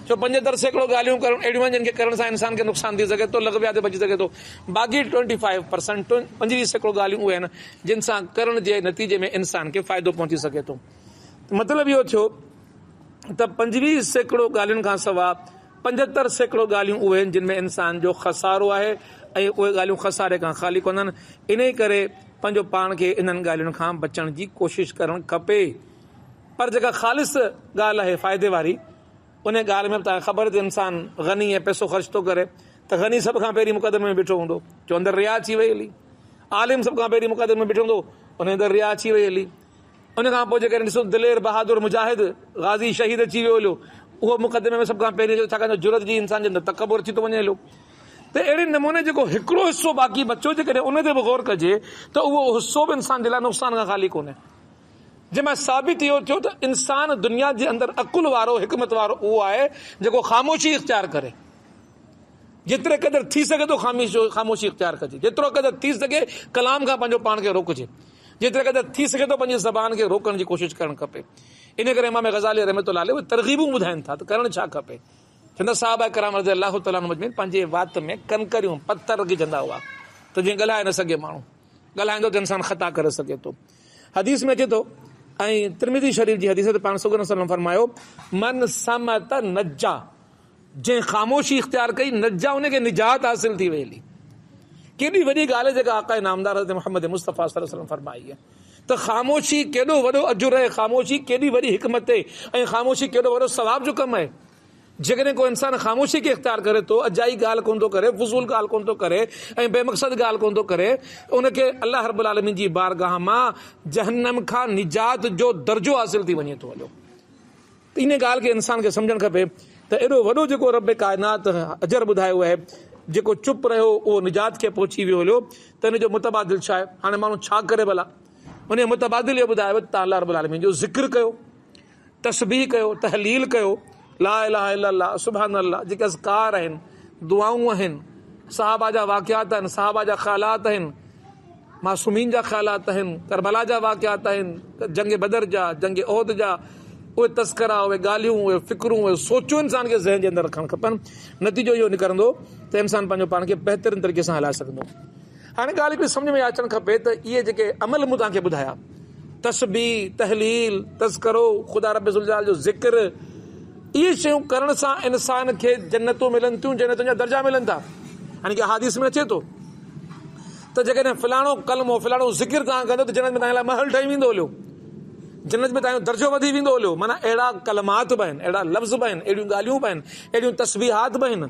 छो 75 सैकड़ो ॻाल्हियूं करणु अहिड़ियूं आहिनि जिन खे करण सां इंसान खे नुक़सान थी सघे थो, लग़वियात बची सघे थो। बाक़ी 25%, 25 सैकड़ो ॻाल्हियूं उहे आहिनि जिन सां करण जे नतीजे में इंसान खे फ़ाइदो पहुची सघे थो। मतिलबु इहो थियो त 25 सैकड़ो ॻाल्हियुनि खां सवाइ 75 सैकड़ो ॻाल्हियूं उहे आहिनि जिन में इंसान जो ख़सारो आहे, ऐं उहे ॻाल्हियूं ख़सारे खां ख़ाली कोन्हनि। इन करे पंहिंजो पाण खे इन्हनि ॻाल्हियुनि खां बचण जी कोशिशि करणु खपे। पर जेका ख़ालिस ॻाल्हि आहे फ़ाइदे वारी, उन ॻाल्हि में तव्हांखे ख़बर त इंसान गनी ऐं पैसो ख़र्च थो करे त गनी सभ खां पहिरीं मुक़दमे में बीठो हूंदो, जो अंदरि रिया अची वई हली। आलिम सभ खां पहिरीं मुक़दमे में बीठो हूंदो, उन अंदरि रिया अची वई हली। उन खां पोइ जेकॾहिं ॾिसो दिलेर बहादुर मुजाहिद गाज़ी शहीद अची वियो हलियो, उहो मुक़दमे में सभ खां पहिरीं छाकाणि जुरत जी इंसान जे अंदरि तकबुर अची थो वञे हलियो। त अहिड़े नमूने जेको हिकिड़ो हिसो बाक़ी बचो, जेकॾहिं उन ते बि गौर कजे त उहो हिसो बि इंसान जे लाइ नुक़सान खां ख़ाली कोन्हे। जंहिंमें साबित इहो थियो त इंसान दुनिया जे अंदरि अकुल वारो, हिकमत वारो उहो आहे जेको ख़ामोशी इख़्तियार करे। जेतिरे क़दुरु थी सघे थो ख़ामोशी इख़्तियार कजे, जेतिरो क़दुरु थी सघे कलाम खां पंहिंजो पाण खे रोकजे, जेतिरे क़दुरु थी सघे थो पंहिंजी ज़बान खे रोकण जी कोशिशि करणु खपे। इन करे इमाम ग़ज़ाली रहमतुल्लाह अलैह तरग़ीबूं ॿुधाइनि था त करणु छा खपे। चवंदा साहबा किराम रज़ियल्लाहु तआला अन्हुम अजमईन पंहिंजे वात में कंकरियूं पत्थर विझंदा हुआ त जीअं ॻाल्हाए न सघे माण्हू, ॻाल्हाईंदो त इंसान ख़ता करे सघे थो। हदीस में अचे थो, ऐं तिरमिज़ी शरीफ़ जी हदीस ते पाण सल्लल्लाहु अलैहि वसल्लम फरमायो, मन समत नज्जा, जंहिं ख़ामोशी इख़्तियार कई नज्जा, उनखे निजात हासिल थी वई हली। केॾी वॾी ॻाल्हि आहे जेका आक़ा नामदार हज़रत मोहम्मद मुस्तफ़ा सल्लल्लाहु अलैहि वसल्लम फरमाई आहे त ख़ामोशी केॾो वॾो अजुर आहे, ख़ामोशी केॾी वॾी हिकमत आहे, ऐं ख़ामोशी केॾो वॾो सवाब जो कमु आहे। जेकॾहिं को इंसान ख़ामोशी खे इख़्तियार करे थो, अजाई ॻाल्हि कोन थो करे, फज़ूल ॻाल्हि कोन थो करे, ऐं बेमक़सद ॻाल्हि कोन थो करे, उनखे अल्लाह रब्बुल आलमीन जी बारगाह मां जहन्नम खां निजात जो दर्जो हासिल थी वञे थो हलियो। इन ॻाल्हि खे इंसान खे सम्झणु खपे त एॾो वॾो जेको रब काइनात अजर ॿुधायो आहे, जेको चुप रहियो उहो निजात खे पहुची वियो हलियो, त इन जो मुतबादिल छा आहे। हाणे माण्हू छा करे भला, उन मुतबादिल इहो ॿुधायो त अल्लाह रब्बुल आलमीन जो ज़िक्र कयो, तस्बीह कयो, तहलील कयो, ला इलाहा इल्लल्लाह सुभान अल्लाह, जेके अज़कार आहिनि, दुआऊं आहिनि, साहबा जा वाक़ियात आहिनि, साहबा जा ख़्यालात आहिनि, मासूमीन जा ख़्यालात आहिनि, करबला जा वाक़ियात आहिनि, जंग बदर जा, जंग ओहद जा, उहे तस्करा, उहे ॻाल्हियूं, उहे फ़िक्रूं, उहे सोचूं इंसान खे ज़हन जे अंदरि रखणु खपनि। नतीजो इहो निकिरंदो त इंसान पंहिंजो पाण खे बहितरीन तरीक़े सां हलाए सघंदो। हाणे ॻाल्हि हिकिड़ी सम्झ में अचणु खपे त इहे जेके अमल मूं तव्हांखे ॿुधाया, तस्बीह, तहलील, तज़करो, ख़ुदा रब ज़ुल जलाल जो ज़िक्र, इहे शयूं करण सां इंसान खे जन्नतूं मिलनि थियूं, जन्नतुनि जा दर्जा मिलनि था। हाणे की हादीस में अचे थो त जेकॾहिं फलाणो कलमो, फलाणो ज़िक्र तव्हां कंदो त जन्नत में तव्हां लाइ महल ठही वेंदो हलियो। जन्नत में तव्हांजो दर्जो वधी वेंदो हलियो। माना अहिड़ा कलमात बि आहिनि, अहिड़ा लफ़्ज़ बि आहिनि, अहिड़ियूं ॻाल्हियूं बि आहिनि, अहिड़ियूं तस्बीहात बि आहिनि।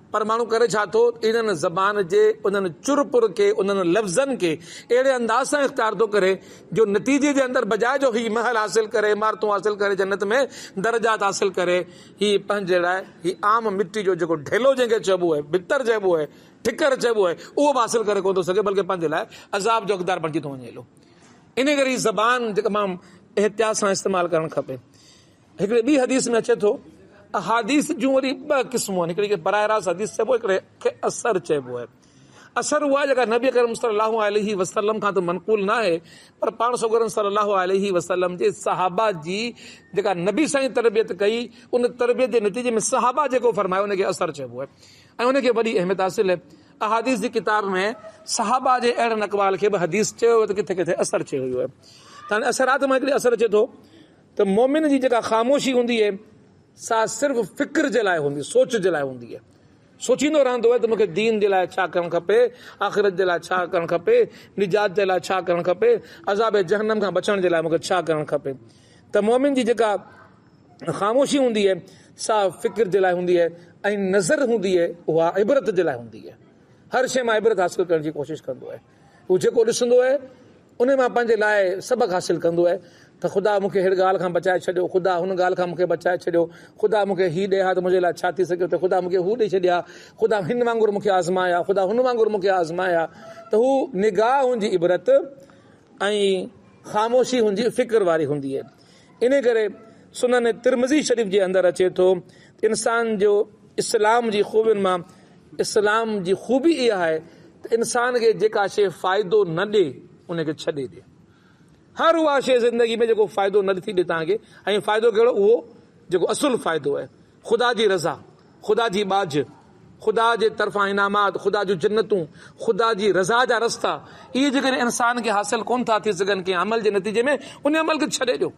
पर माण्हू करे छा थो, इन्हनि ज़बान जे उन्हनि चुरपुर खे, उन्हनि लफ़्ज़नि खे अहिड़े अंदाज़ सां इख़्तियार थो करे जो नतीजे जे अंदरि बजाए जो ही महल हासिल करे, इमारतूं हासिल करे, जन्नत में दर्जात हासिल करे, ही पंहिंजे लाइ ही आम मिट्टी जो जेको ढेलो जंहिंखे चइबो आहे, भितर चइबो आहे, ठिकर चइबो आहे, उहो बि हासिल करे कोन थो सघे, बल्कि पंहिंजे लाइ अज़ाब जो हक़दार बणिजी थो वञे हलो। इन करे ही ज़बान तमामु एहतियात सां इस्तेमालु करणु खपे। हिकिड़ी ॿी हदीस में अचे थो, अहादीस जूं वरी ॿ क़िस्मूं आहिनि। हिकिड़ी खे बराह रास्त हदीस चइबो, हिकिड़े खे असर चइबो आहे। असर उहा जेका नबी करीम सल्लल्लाहु अलैहि वसल्लम खां त मनक़ूल न आहे, पर पाण सॻोरन सल्लल्लाहु अलैहि वसल्लम जे सहाबा जी जेका नबी साईं तरबियत कई, उन तरबियत जे नतीजे में सहाबा जेको फरमायो उनखे असर चइबो आहे ऐं उनखे वॾी अहमियत हासिल आहे। अहादीस जी किताब में सहाबा जे अहिड़नि अक़वाल खे बि हदीस चयो त किथे किथे असर चयो वियो आहे। त असरात मां हिकिड़ी असर अचे थो त मोमिन जी जेका ख़ामोशी हूंदी आहे सा सिर्फ़ु फ़िक्र जे लाइ हूंदी, सोच जे लाइ हूंदी आहे। सोचींदो रहंदो आहे त मूंखे दीन जे लाइ छा करणु खपे, आख़िरत जे लाइ छा करणु खपे, निजात जे लाइ छा करणु खपे, अज़ाब जहन्नम खां बचण जे लाइ मूंखे छा करणु खपे। त मोमिन जी जेका ख़ामोशी हूंदी आहे सा फ़िक्र जे लाइ हूंदी आहे ऐं नज़र हूंदी आहे उहा इबरत जे लाइ हूंदी आहे। हर शइ मां इबरत हासिल करण जी कोशिशि कंदो आहे। हू जेको ॾिसंदो आहे उन मां पंहिंजे लाइ सबक़ हासिल कंदो आहे त ख़ुदा मूंखे हिन ॻाल्हि खां बचाए छॾियो, ख़ुदा हुन ॻाल्हि खां मूंखे बचाए छॾियो, ख़ुदा मूंखे हीउ ॾे हा त मुंहिंजे लाइ छा थी सघियो, त ख़ुदा मूंखे हू ॾेई छॾिया, ख़ुदा हिन वांगुरु मूंखे आज़माया, ख़ुदा हुन वांगुरु मूंखे आज़माया। त हू निगाह हुनजी इबरत ऐं ख़ामोशी हुनजी फ़िक्र वारी हूंदी आहे। इन करे सुनन तिरमिज़ी शरीफ़ जे अंदरि अचे थो, इंसान जो इस्लाम जी ख़ूबियुनि मां इस्लाम जी ख़ूबी इहा आहे त इंसान खे जेका शइ फ़ाइदो न ॾे उनखे छॾे ॾे। हर उहा शइ ज़िंदगी में जेको फ़ाइदो न थी ॾे तव्हांखे, ऐं फ़ाइदो कहिड़ो, उहो जेको असुल फ़ाइदो आहे ख़ुदा जी रज़ा, ख़ुदा जी बाज, ख़ुदा जे तरफ़ां इनामात, ख़ुदा जूं जन्नतूं, ख़ुदा जी रज़ा जा रस्ता, इहे जेकॾहिं इंसान खे हासिल कोन था थी सघनि कंहिं अमल जे नतीजे में, उन अमल खे छॾे ॾियो।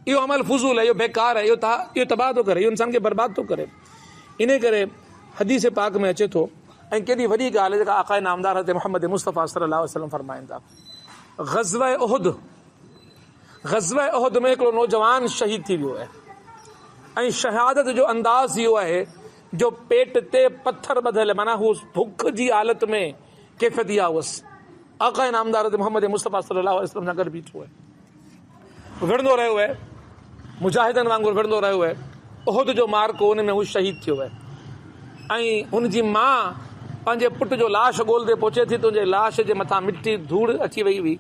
इहो अमल फुज़ूल आहे, इहो बेकार आहे, इहो तबाह थो करे, इहो इंसान खे बर्बाद थो करे। इन करे हदीस पाक में अचे थो ऐं केॾी वॾी ॻाल्हि आहे जेका आक़ाए नामदार हज़रत मोहम्मद मुस्तफ़ा सल्लल्लाहु अलैहि वसल्लम फरमाइनि था। ग़ज़वा उहद में हिकिड़ो नौजवान शहीद थी वियो आहे ऐं शहादत जो अंदाज़ इहो आहे जो पेट ते पत्थर ॿधल, माना हू भुख जी हालत में कैफ़ियत इहा हुअसि। आक़ाए नामदार हज़रत मोहम्मद मुस्तफ़ा सल्लल्लाहु अलैहि वसल्लम सां गॾु बीठो आहे, विढ़ंदो रहियो आहे, मुजाहिदनि वांगुरु विढ़ंदो रहियो आहे। उहद जो मार्को हुन में हू शहीद थियो आहे ऐं हुनजी माउ पंहिंजे पुट जो लाश ॻोल्हंदे पहुचे थी, तुंहिंजे लाश जे मथां मिटी धूड़ अची वई हुई,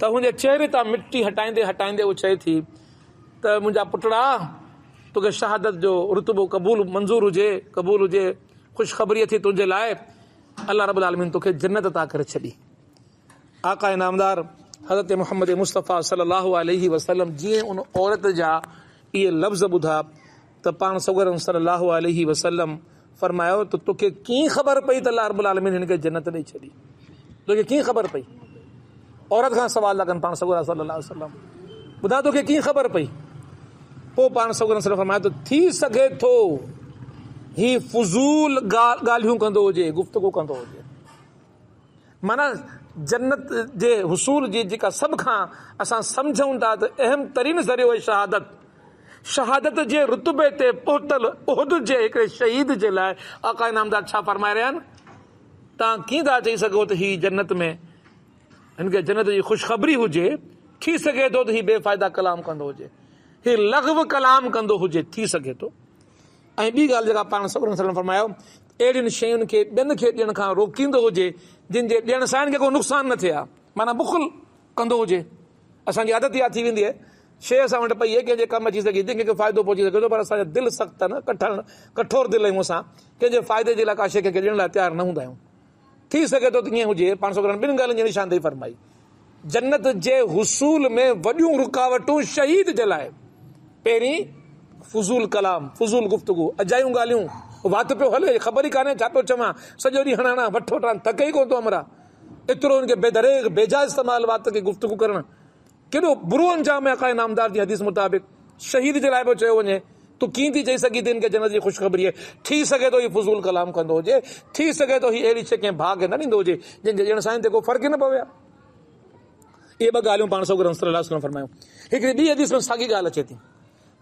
त हुनजे चहिरे तां मिटी हटाईंदे हटाईंदे उहो चए थी त मुंहिंजा पुटड़ा, तोखे शहादत जो रुतबो मंज़ूर हुजे, क़बूल हुजे, ख़ुशख़बरी थी तुंहिंजे लाइ, अल्लाह रब्बुल आलमीन तोखे जन्नत अता करे छॾी। आक़ाए नामदार हज़रत मोहम्मद मुस्तफ़ा सल्लल्लाहु अलैहि वसल्लम जीअं उन औरत जा इहे लफ़्ज़ ॿुधा त पाण सॻोरन सल्लल्लाहु अलैहि वसल्लम फरमायो त तोखे कीअं ख़बर पई त अल्लाह रब्बुल आलमीन हिनखे जन्नत ॾेई छॾी, तोखे कीअं ख़बर पई? औरत खां सवाल था कनि पाण सॻोरन सल्लल्लाहु अलैहि वसल्लम, ॿुधा तोखे कीअं ख़बर पई? पोइ पाण सॻोरन सल्लल्लाहु फरमायो त थी सघे थो ही फुज़ूल ॻाल्हियूं कंदो हुजे, गुफ़्तगू कंदो हुजे। माना जन्नत जे हुसूल जी जेका सभ खां असां सम्झूं था त अहम तरीन ज़रियो आहे शहादत, शहादत जे रुतबे ते पहुतल उहद जे हिकिड़े शहीद जे लाइ आक़ाए नामदार छा फरमाए रहिया आहिनि, तव्हां कीअं था चई सघो त हीअ जन्नत में हिनखे जन्नत जी ख़ुशख़बरी हुजे, थी सघे थो त हीअ बेफ़ाइदा कलाम कंदो हुजे, हीअ लग़व कलाम कंदो हुजे, थी सघे थो। ऐं ॿी ॻाल्हि जेका पाण सॻोरन सल्लल्लाहु फरमायो, अहिड़ियुनि शयुनि खे ॿियनि खे ॾियण खां रोकींदो हुजे जिन जे ॾियण सां हिनखे को नुक़सानु न थिए, माना बुख़ुल कंदो हुजे। असांजी आदत इहा थी वेंदी आहे, शइ असां वटि पई आहे कंहिंजे कमु अची सघे थी, कंहिंखे फ़ाइदो पहुची सघे थो, पर असांजा दिलि सख़्तु आहे न, कठोर दिलि आहियूं असां, कंहिंजे फ़ाइदे जे लाइ का शइ कंहिंखे ॾियण लाइ तयारु न हूंदा आहियूं। थी सघे थो त ईअं हुजे। पाण सॻोरन ॿिनि ॻाल्हियुनि जी निशानदेही फरमाई, जन्नत जे हुसूल में वॾियूं रुकावटूं शहीद जे लाइ, पहिरीं फुज़ूल कलाम, फुज़ूल गुफ़्तगू, अजायूं ॻाल्हियूं, वात पियो हले, ख़बर ई कान्हे छा पियो चवां, सॼो ॾींहुं हणाणा वठो टाण, थके ई कोन थो अमरा, एतिरो हुनखे बेदरेग बेजा इस्तेमालु वात खे गुफ़्तगू करणु केॾो बुरो अंजाम आहे। आक़ाए नामदार जी हदीस मुताबिक़ शहीद जे लाइ पियो चयो वञे, तूं कीअं थी चई सघी थी हिनखे जन्नत जी ख़ुशख़बरी आहे? थी सघे थो हीउ फुज़ूल कलाम कंदो हुजे, थी सघे थो हीअ अहिड़ी शइ कंहिं भाउ खे न ॾींदो हुजे जंहिंजे ॾियण सां ते को फ़र्क़ु ई न पवे। इहे ॿ ॻाल्हियूं पाण सॻोरम सल्लल्लाहु अलैहि वसल्लम फरमायूं। हिकिड़ी ॿी हदीस में साॻी ॻाल्हि अचे थी।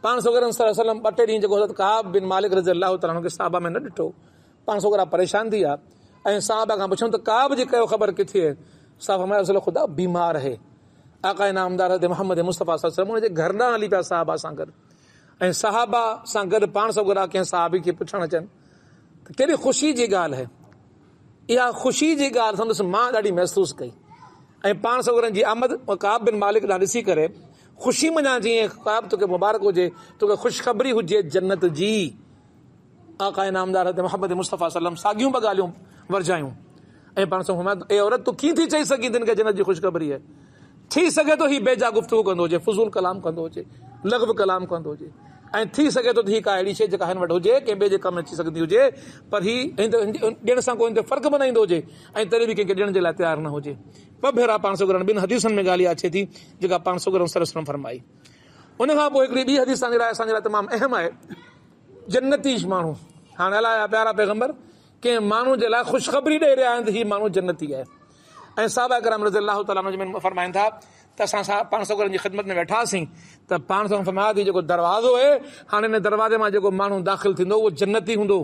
पाण सॻोरम सल्लल्लाहु अलैहि वसल्लम 2 टे ॾींहं जेको हज़रत काब बिन मालिक रज़ियल्लाहु तआला अन्हु खे साहबा में न ॾिठो, पाण सॻोरा परेशान थी विया ऐं साहबा खां पुछूं त काब जी कयो ख़बर किथे आहे? साहबा फरमाया रसूल ख़ुदा बीमार है। आका नामदार हज़रत मोहम्मद मुस्तफ़ा सल्लल्लाहु अलैहि वसल्लम उनजे घर ॾांहुं हली पिया साहबा सां गॾु, ऐं साहबा सां गॾु पाण सॻोरा कंहिं साहबी खे पुछणु अचनि त कहिड़ी ख़ुशी जी ॻाल्हि आहे। इहा ख़ुशी जी ॻाल्हि संदसि मां ॾाढी महसूसु कई ऐं पाण सॻोरनि जी आमद काब बिन मालिक ॾांहुं ॾिसी करे ख़ुशी मञा जीअं काब तोखे मुबारक हुजे, तोखे ख़ुशख़बरी हुजे जन्नत जी। आका नामदार हज़रत मोहम्मद मुस्तफ़ा सल्लम साॻियूं ॿ ॻाल्हियूं वरजायूं ऐं पाण सां फरमायो ए औरत तूं कीअं थी चई सघीं तिन खे जन्नत जी ख़ुशख़बरी आहे? थी सघे थो हीउ बेजा गुफ़्तगू कंदो हुजे, फज़ूल कलाम कंदो हुजे, लग़्व कलाम कंदो हुजे, ऐं थी सघे थो त हीअ का अहिड़ी शइ जेका हिन वटि हुजे कंहिं ॿिए जे कमु अची सघंदी हुजे, पर हीउ ॾियण सां कोई फ़र्क़ु बनाईंदो हुजे ऐं तॾहिं बि कंहिंखे ॾियण जे लाइ तयारु न हुजे। ॿ भेरा पाण सॻोरनि ॿिनि हदीसनि में ॻाल्हि अचे थी जेका पाण सॻोरम सल्लल्लाहु अलैहि वसल्लम फरमाई। उन खां पोइ हिकिड़ी ॿी हदीस असांजे लाइ तमामु अहम आहे। जन्नती माण्हू, हाणे अलाए प्यारा पैगंबर कंहिं माण्हू जे लाइ ख़ुशख़बरी ॾेई रहिया आहिनि त हीउ माण्हू जन्नती आहे। ऐं साहबा किराम रज़ियल्लाहु तआला अन्हुम फरमाइनि था त असां पाण सॻोरनि जी ख़िदमत में वेठासीं त पाण सां फरमाया थी जेको दरवाज़ो आहे हाणे हिन दरवाज़े मां जेको माण्हू दाख़िल थींदो उहो जन्नती हूंदो।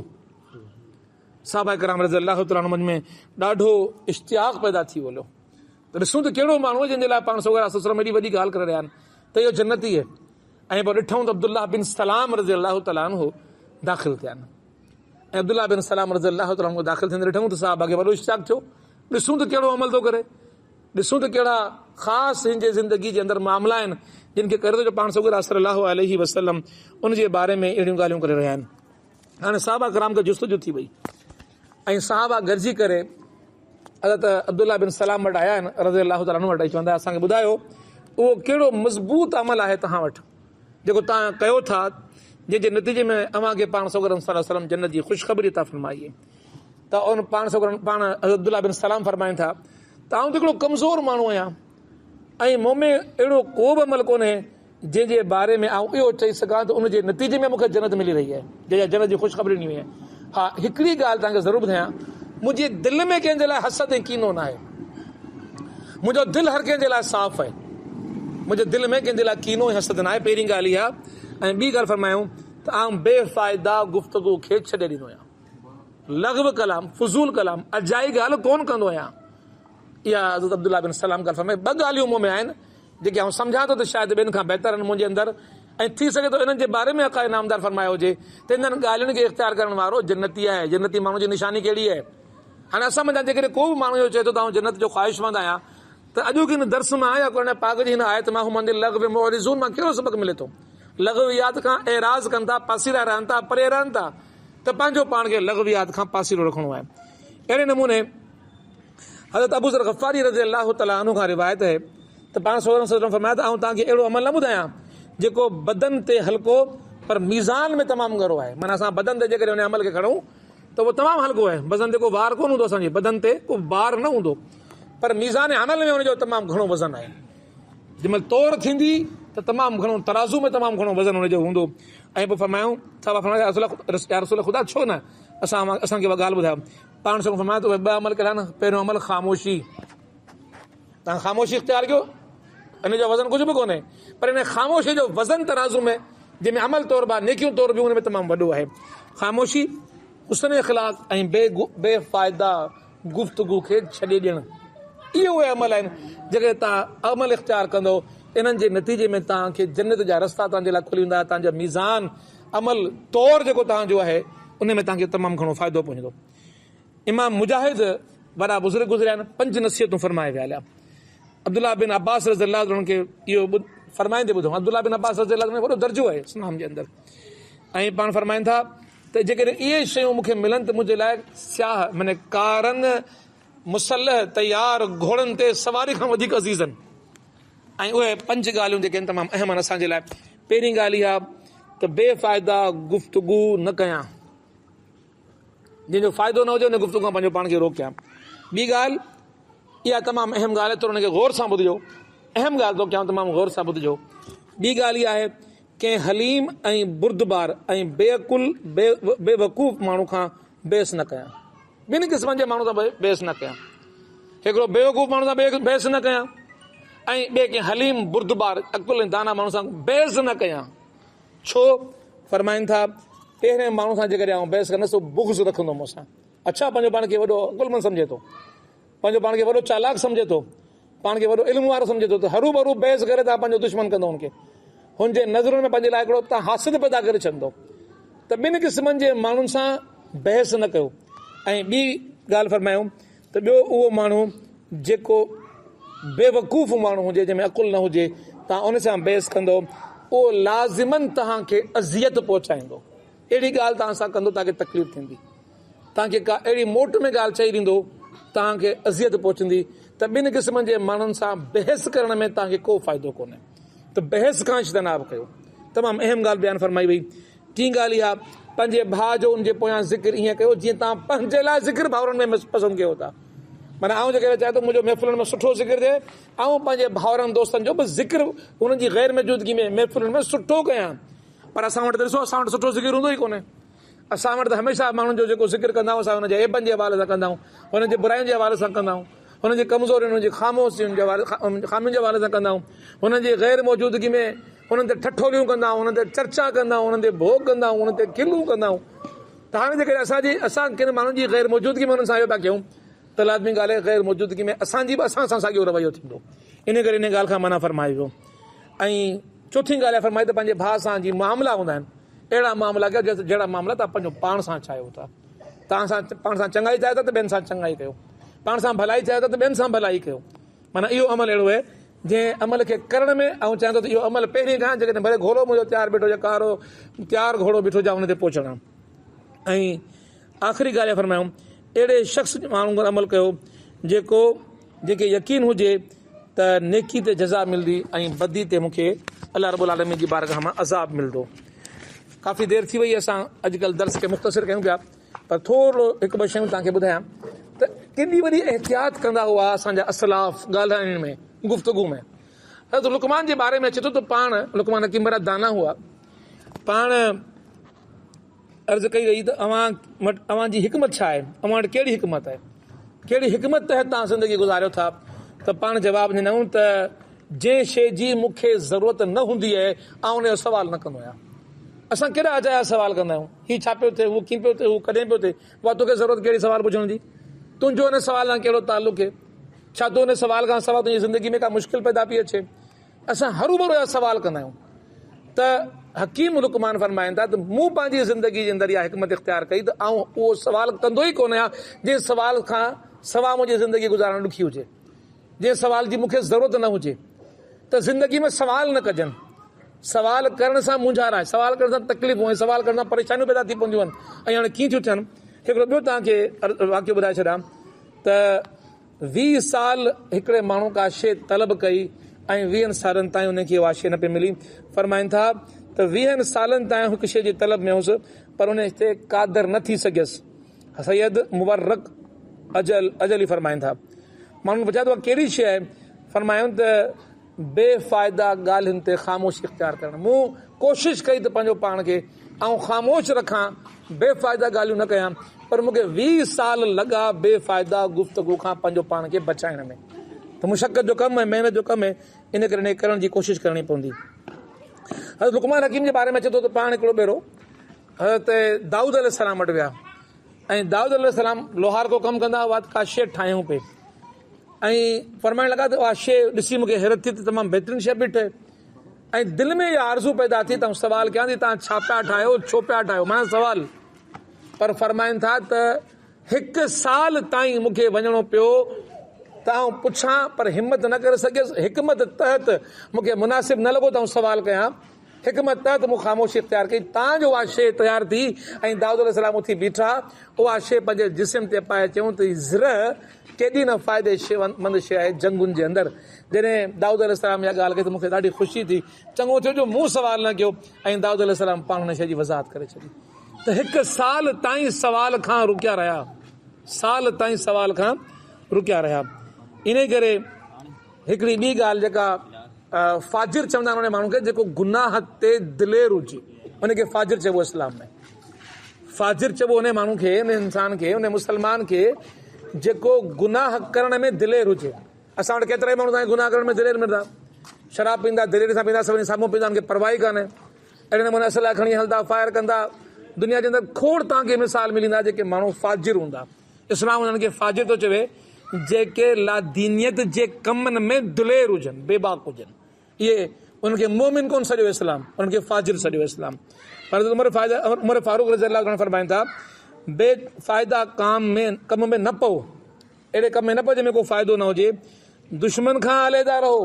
साहबा किराम रज़ियल्लाहु तआला अन्हुम में ॾाढो इश्तियाक़ पैदा थी वियो त ॾिसूं त कहिड़ो माण्हू आहे जंहिंजे लाइ पाण सॻोरा ससुरम एॾी वॾी ॻाल्हि करे रहिया आहिनि त इहो जन्नती आहे। ऐं पोइ ॾिठूं त अब्दुल्ला बिन सलाम रज़ियल्लाहु तआला अन्हु दाख़िल थिया आहिनि ऐं अब्दुल्ला बिन सलाम रज़ियल्लाहु तआला अन्हु दाख़िल थींदे ॾिठूं त साहबा खे वॾो इश्तियाक़ थियो, ॾिसूं त कहिड़ो अमल थो करे, ॾिसूं त कहिड़ा ख़ासि हिन जे ज़िंदगी जे अंदरि मामला आहिनि जिन खे करे थो जो पाण सॻोरा सल्लल्लाहु अलैहि वसल्लम उनजे बारे में अहिड़ियूं ॻाल्हियूं करे रहिया आहिनि। हाणे साहबा कराम खे जुस्तजू थी वई ऐं साहबा गॾिजी करे हज़रत अब्दुल्ला बिन सलाम वटि आया आहिनि रज़ियल्लाहु तआला अन्हु वटि चवंदा असांखे ॿुधायो उहो कहिड़ो मज़बूत अमल आहे तव्हां वटि जेको तव्हां कयो था जंहिंजे नतीजे में अव्हांखे पाण सॻोरम सल्लल्लाहु अलैहि वसल्लम जन्नत जी ख़ुशख़बरी अता फरमाई आहे। त उन पाण सॻोरनि पाण अब्दुल्ला बिन सलाम फरमाइनि था त आउं त हिकिड़ो कमज़ोर माण्हू आहियां ऐं मूं में अहिड़ो को बि अमल कोन्हे जंहिंजे बारे में आउं इहो चई सघां त उनजे नतीजे में मूंखे जन्नत मिली रही आहे, जंहिंजा जन्नत जी ख़ुशख़बरी ॾिनी आहे। हा हिकिड़ी ॻाल्हि तव्हांखे ज़रूरु ॿुधायां, मुंहिंजे दिलि में कंहिंजे लाइ हसद ऐं कीनो न आहे, मुंहिंजो दिलि हर कंहिंजे लाइ साफ़ आहे, मुंहिंजे दिलि में कंहिंजे लाइ कीनो ऐं हसद न आहे। पहिरीं ॻाल्हि इहा। ऐं ॿी ॻाल्हि फरमायूं त आउं बेफ़ाइदा गुफ़्तगू खे छॾे ॾींदो आहियां, लग़्व कलाम फज़ूल कलाम अजाई ॻाल्हि कोन कंदो आहियां। इहा हज़रत अब्दुल्ला बिन सलाम ॻाल्हि फरमाए। ॿ ॻाल्हियूं मूं में आहिनि जेके आउं सम्झां थो त शायदि ॿियनि खां बहितर आहिनि मुंहिंजे अंदरि, ऐं थी सघे थो इन्हनि जे बारे में अका इनामदार फरमायो हुजे त इन्हनि ॻाल्हियुनि खे इख़्तियार करण वारो जन्नती आहे। जन्नती माण्हू जी निशानी कहिड़ी आहे? हाणे असां में जेकॾहिं को बि माण्हू इहो चए थो त आउं जन्नत जो ख़्वाहिशमंद आहियां त अॼु की हिन दर्स मां या कोन पाक जी हिन आयत मां हुमंदे लग़्व मुअरिज़ून मां कहिड़ो सबक़ मिले थो? लग़वियात खां एराज़ कनि था, पासीरा रहनि था, परे रहनि था, त पंहिंजो पाण खे लग़वियात खां पासीरो रखिणो आहे। अहिड़े नमूने हज़रत अबू ज़र ग़फ़ारी रज़ियल्लाहु तआला अन्हु खां रिवायत आहे त पाण सॻोरम सल्लल्लाहु अलैहि वसल्लम फरमाया त आउं तव्हांखे अहिड़ो अमल न ॿुधायां जेको बदन ते हल्को पर मीज़ान में तमामु ॻरो आहे। माना असां बदन ते जेकॾहिं उन अमल खे खणूं त उहो तमामु हल्को आहे, बदन ते को वार कोन हूंदो, असांजे बदन ते को वार न हूंदो, पर मीज़ान अमल में हुनजो तमामु घणो वज़न आहे। जंहिंमहिल तौर थींदी त तमामु घणो तराज़ू में तमामु घणो वज़न हुनजो हूंदो। ऐं पोइ फरमायूं या रसूल ख़ुदा छो न असांखे उहा ॻाल्हि ॿुधायो। पाण सां फरमायो त उहे ॿ अमल कया न। पहिरियों अमल ख़ामोशी, तव्हां ख़ामोशी इख़्तियार कयो, इन जो वज़न कुझु बि कोन्हे, पर इन ख़ामोशी जो वज़न तराज़ू में जंहिंमें अमल तौर बि नेकियूं तौर बि हुन में तमामु वॾो आहे। ख़ामोशी, हुस्न अख़लाक़ ऐं बेफ़ाइदा गुफ़्तगू खे छॾे ॾियणु, इहे उहे अमल आहिनि जेके तव्हां अमल इख़्तियार कंदो इन्हनि जे नतीजे में तव्हांखे जन्नत जा रस्ता तव्हांजे लाइ खुली वेंदा। तव्हांजा मीज़ान अमल तौर जेको तव्हांजो आहे उन में तव्हांखे तमामु घणो फ़ाइदो पहुचंदो। इमाम मुजाहिद वॾा बुज़ुर्ग गुज़रिया आहिनि, 5 नसीहतूं फरमाए विया हुआ। अब्दुल्ला बिन अब्बास रज़ियल्लाहु अन्हु खे इहो फरमाईंदे ॿुधो। अब्दुल्ला बिन अब्बास रज़ियल्लाहु अन्हु वॾो दर्जो आहे इस्लाम जे अंदरि। ऐं पाण फरमाइनि था त जेकॾहिं इहे शयूं मूंखे मिलनि त मुंहिंजे लाइ स्याह माने कारनि मुसलह तयार घोड़नि ते सवारी खां वधीक अज़ीज़ आहिनि। ऐं उहे 5 ॻाल्हियूं जेके आहिनि तमामु अहम आहिनि असांजे लाइ। पहिरीं ॻाल्हि इहा त बेफ़ाइदा गुफ़्तगू न कयां, जंहिंजो फ़ाइदो न हुजे उन गुफ़्तगू खां पंहिंजो पाण खे रोकियां। ॿी ॻाल्हि इहा तमामु अहम ॻाल्हि आहे, त हुनखे गौर सां ॿुधिजो, अहम ॻाल्हि थो कयां, तमामु गौर सां ॿुधिजो। ॿी ॻाल्हि इहा आहे कंहिं हलीम ऐं बुर्दबार ऐं बेवकूफ़ माण्हू खां बहस न कयां, ॿिनि क़िस्मनि जे माण्हू सां बहस न कयां। हिकिड़ो बेवकूफ़ माण्हू सां बहस न कयां, ऐं ॿिए कंहिं हलीम बुर्दबार अकुल ऐं दाना माण्हू सां बहस न कयां। छो फरमाइनि था पहिरें माण्हू सां जेकॾहिं आउं बहस कंदुसि बुग़्ज़ रखंदो मूंसां। अच्छा पंहिंजो पाण खे वॾो अकुलमंद सम्झे थो, पंहिंजो पाण खे वॾो चालाक सम्झे थो, पाण खे वॾो इल्म वारो सम्झे थो, त हरू भरू बहस करे तव्हां पंहिंजो दुश्मन कंदो हुनखे, हुनजे नज़रुनि में पंहिंजे लाइ हिकिड़ो तव्हां हासिद पैदा करे छॾंदो। त ॿिनि क़िस्मनि जे माण्हुनि सां बहस न कयो। ऐं ॿी ॻाल्हि फरमायूं त ॿियो उहो माण्हू जेको बेवकूफ़ माण्हू हुजे, जंहिंमें अकुल न हुजे, तव्हां उन सां बहस कंदो, उहो लाज़िमन तव्हांखे अज़ियत पहुचाईंदो। अहिड़ी ॻाल्हि तव्हां सां कंदो तव्हांखे तकलीफ़ थींदी, तव्हांखे का अहिड़ी मोट में ॻाल्हि चई ॾींदो तव्हांखे अज़ियत पहुचंदी। त ॿिनि क़िस्मनि जे माण्हुनि सां बहस करण में तव्हांखे को फ़ाइदो कोन्हे। त बहस खां इज्तनाब कयो। तमामु अहम ॻाल्हि बयानु फरमाई वई। टी ॻाल्हि इहा, पंहिंजे भाउ जो उनजे पोयां ज़िक्र ईअं कयो जीअं तव्हां पंहिंजे लाइ ज़िक्र भाउरनि में पसंदि कयो था। माना आउं जेकॾहिं चाहियां थो मुंहिंजो महफ़िलुनि में सुठो ज़िक्र थिए, ऐं पंहिंजे भाउरनि दोस्तनि जो बि ज़िक्र हुननि जी ग़ैर मौजूदगी में महफ़िलुनि में सुठो कयां। पर असां वटि त ॾिसो, असां वटि सुठो ज़िक्र हूंदो ई कोन्हे। असां वटि त हमेशह माण्हुनि जो जेको ज़िक्र कंदा आहियूं असां हुनजे ऐबनि जे हवाले सां कंदा आहियूं, हुनजे बुराइयुनि जे हवाले सां कंदा आहियूं, हुनजी कमज़ोरियुनि, हुनजी ख़ामियुनि जे हवाले सां कंदा आहियूं, हुननि जी ग़ैर मौजूदगी में हुननि ते ठठोलियूं कंदा आहियूं, हुननि ते चर्चा कंदा आहियूं, हुननि ते भोग कंदा आहियूं, हुननि ते खिलूं कंदा आहियूं। त हाणे जेकॾहिं असां किन माण्हुनि जी ग़ैर मौजूदगी में हुननि सां इहो था कयूं, त लाज़मी ॻाल्हि आहे ग़ैर मौजूदगी में असांजी बि असां सां साॻियो रवैयो थींदो। इन करे इन ॻाल्हि खां मना फरमाए वियो। ऐं चोथीं ॻाल्हि आहे फरमाई त पंहिंजे भाउ सां जीअं मामला हूंदा आहिनि, अहिड़ा मामला कयो जहिड़ा मामला तव्हां पंहिंजो पाण सां चाहियो था। तव्हां सां पाण सां चङाई चाहियो था त ॿियनि सां चङाई कयो, पाण सां भलाई चाहियो था त ॿियनि सां भलाई कयो। माना इहो अमल अहिड़ो आहे जंहिं अमल खे करण में ऐं चाहियां थो त इहो अमल पहिरीं खां जेकॾहिं भले घोड़ो मुंहिंजो तयारु बीठो हुजे, कारो तयारु घोड़ो बीठो हुजे हुन ते पहुचणु। ऐं आख़िरी ॻाल्हि फरमायूं, अहिड़े शख़्स माण्हू अमल कयो जेके यकीन हुजे त नेकी ते जज़ा मिलंदी ऐं बदी ते मूंखे अल्लाह रब्बुल आलमीन जी बारगाह मां अज़ाब मिलंदो। काफ़ी देरि थी वई, असां अॼुकल्ह दर्स खे मुख़्तसिर कयूं पिया, पर थोरो हिकु ॿ शयूं तव्हांखे ॿुधायां त केॾी वॾी एहतियात कंदा हुआ असांजा असलाफ़ ॻाल्हाइण में, गुफ़्तगू में। हज़रत लुकमान जे बारे में अचे थो त पाण लुकमान हकीम बड़ा दाना हुआ। पाण अर्ज़ु कई वई त अव्हांजी हिकमत छा आहे, अव्हां वटि कहिड़ी हिकमत आहे, कहिड़ी हिकमत तहत तव्हां ज़िंदगी गुज़ारियो था। त पाण जवाबु ॾिनऊं त जंहिं शइ जी मूंखे ज़रूरत न हूंदी आहे ऐं उनजो सुवालु न कंदो आहियां। असां केॾा अजाया सवाल कंदा आहियूं, हीउ छा पियो थिए, हू कीअं पियो थिए, हू कॾहिं पियो थिए, उहा तोखे ज़रूरत कहिड़ी सवाल पुछण जी, तुंहिंजो हुन सवाल सां कहिड़ो तालुक़ु आहे, छा तूं हुन सवाल खां सवाइ तुंहिंजी ज़िंदगी में का मुश्किल पैदा पई अचे। असां हरू भरू जा सवाल कंदा आहियूं। त हकीम लुकमान फरमाइनि था त मूं पंहिंजी ज़िंदगी जे अंदरि इहा हिकमत इख़्तियार कई त आउं उहो सवाल कंदो ई कोन आहियां जंहिं सवाल खां सवाइ मुंहिंजी ज़िंदगी गुज़ारणु ॾुखी हुजे, जंहिं सवाल जी मूंखे ज़रूरत न हुजे। त ज़िंदगी में सवाल न कजनि, सवाल करण सां मुंझार आहे, सवाल करण सां तकलीफ़ूं ऐं सवाल करण सां परेशानियूं पैदा थी पवंदियूं आहिनि। ऐं हाणे कीअं थियूं थियनि, हिकिड़ो ॿियो तव्हांखे वाक़ियो ॿुधाए छॾियां त 20 साल हिकिड़े माण्हू का शइ तलब कई ऐं 20 सालनि ताईं उनखे उहा शइ न पई मिली। फरमाइनि था त 20 सालनि ताईं हिकु शइ जी तलब में हुउसि पर उन ते क़ादिर न थी सघियसि। सैयद मुबर्रक अजली फरमाइनि था, माण्हू पुछाए थो कहिड़ी शइ आहे, फरमायूं त बेफ़ाइदा ॻाल्हियुनि ते ख़ामोशी इख़्तियार करणु। मूं कोशिशि कई त पंहिंजो पाण खे ऐं ख़ामोश रखां, बेफ़ाइदा ॻाल्हियूं न कयां, पर मूंखे 20 साल लॻा बेफ़ाइदा गुफ़्तगू खां पंहिंजो पाण खे बचाइण में। त मुशक़त जो कमु आहे, महिनत जो कमु आहे, इन करे इन करण जी कोशिशि करणी पवंदी। हज़रत लुकमान हकीम जे बारे में अचे थो त पाण हिकिड़ो भेरो हज़रत दाऊद अलैहिस्सलाम वटि विया ऐं दाऊद अलैहिस्सलाम लोहार को कमु कंदा हुआ, का शइ ठाहियूं पिए ऐं फरमाइण लॻा त उहा शइ ॾिसी मूंखे हैरत थी त तमामु बहितरीनु शइ पई ठहे ऐं दिलि में इहा आरज़ू पैदा थी त सवाल कयां थी तव्हां छा पिया ठाहियो, छो पिया ठाहियो, माना सवाल। पर फरमाइनि था त 1 साल ताईं मूंखे वञिणो पियो त आउं पुछां पर हिमत न करे सघियसि। हिकमत तहत मूंखे मुनासिबु न लॻो त आउं सवाल कयां, हिकमत तहत मूं ख़ामोशी इख़्तियार कई। तव्हांजो उहा शइ तयारु थी ऐं दाऊद अलैहिस्सलाम उथी बीठा, उहा शइ पंहिंजे जिस्म ते पाए चयूं त ज़िरह केॾी न फ़ाइदे मंद शइ आहे जंगुनि जे अंदरि। जॾहिं दाऊद अलैहिस्सलाम इहा ॻाल्हि कई त मूंखे ॾाढी ख़ुशी थी, चङो थियो जो मूं सवाल न कयो ऐं दाऊद अलैहिस्सलाम पाण हुन शइ जी वज़ाहत करे छॾी। त 1 साल ताईं सवाल खां रुकिया रहिया, साल ताईं सवाल खां रुकिया रहिया। इन करे हिकिड़ी ॿी ॻाल्हि जेका फाजिर चवंदा आहिनि उन माण्हू खे जेको गुनाह ते दिलेर हुजे, उनखे फाजिर चइबो इस्लाम में। फाजिर चइबो उन माण्हू खे, उन इंसान खे, उन मुस्लमान खे जेको गुनाह करण में दिलेर हुजे। असां वटि केतिरा ई माण्हू तव्हांखे गुनाह करण में दिलेर मिलंदा, शराब पींदा, दिलेर सां पींदा, सभिनी साम्हूं पींदा, हुनखे परवाही कान्हे, अहिड़े नमूने असला खणी हलंदा, फायर कंदा। दुनिया जे अंदरि खोड़ तव्हांखे मिसाल मिलींदा जेके माण्हू फाजिर हूंदा। इस्लाम उन्हनि खे फाजिर थो चवे जेके लादीनियत जे कमनि में दिलेर हुजनि, बेबाक हुजनि। इहे उन्हनि खे मोमिन कोन सॼो इस्लाम, उन्हनि खे फाजिर सॼो इस्लाम। पर उमर फारूक रज़ियल्लाहु अन्हु फरमाइनि था, बेफ़ाइदा कम में न पओ, अहिड़े कम में न पओ जंहिंमें को फ़ाइदो न हुजे। दुश्मन खां अलहदा रहो,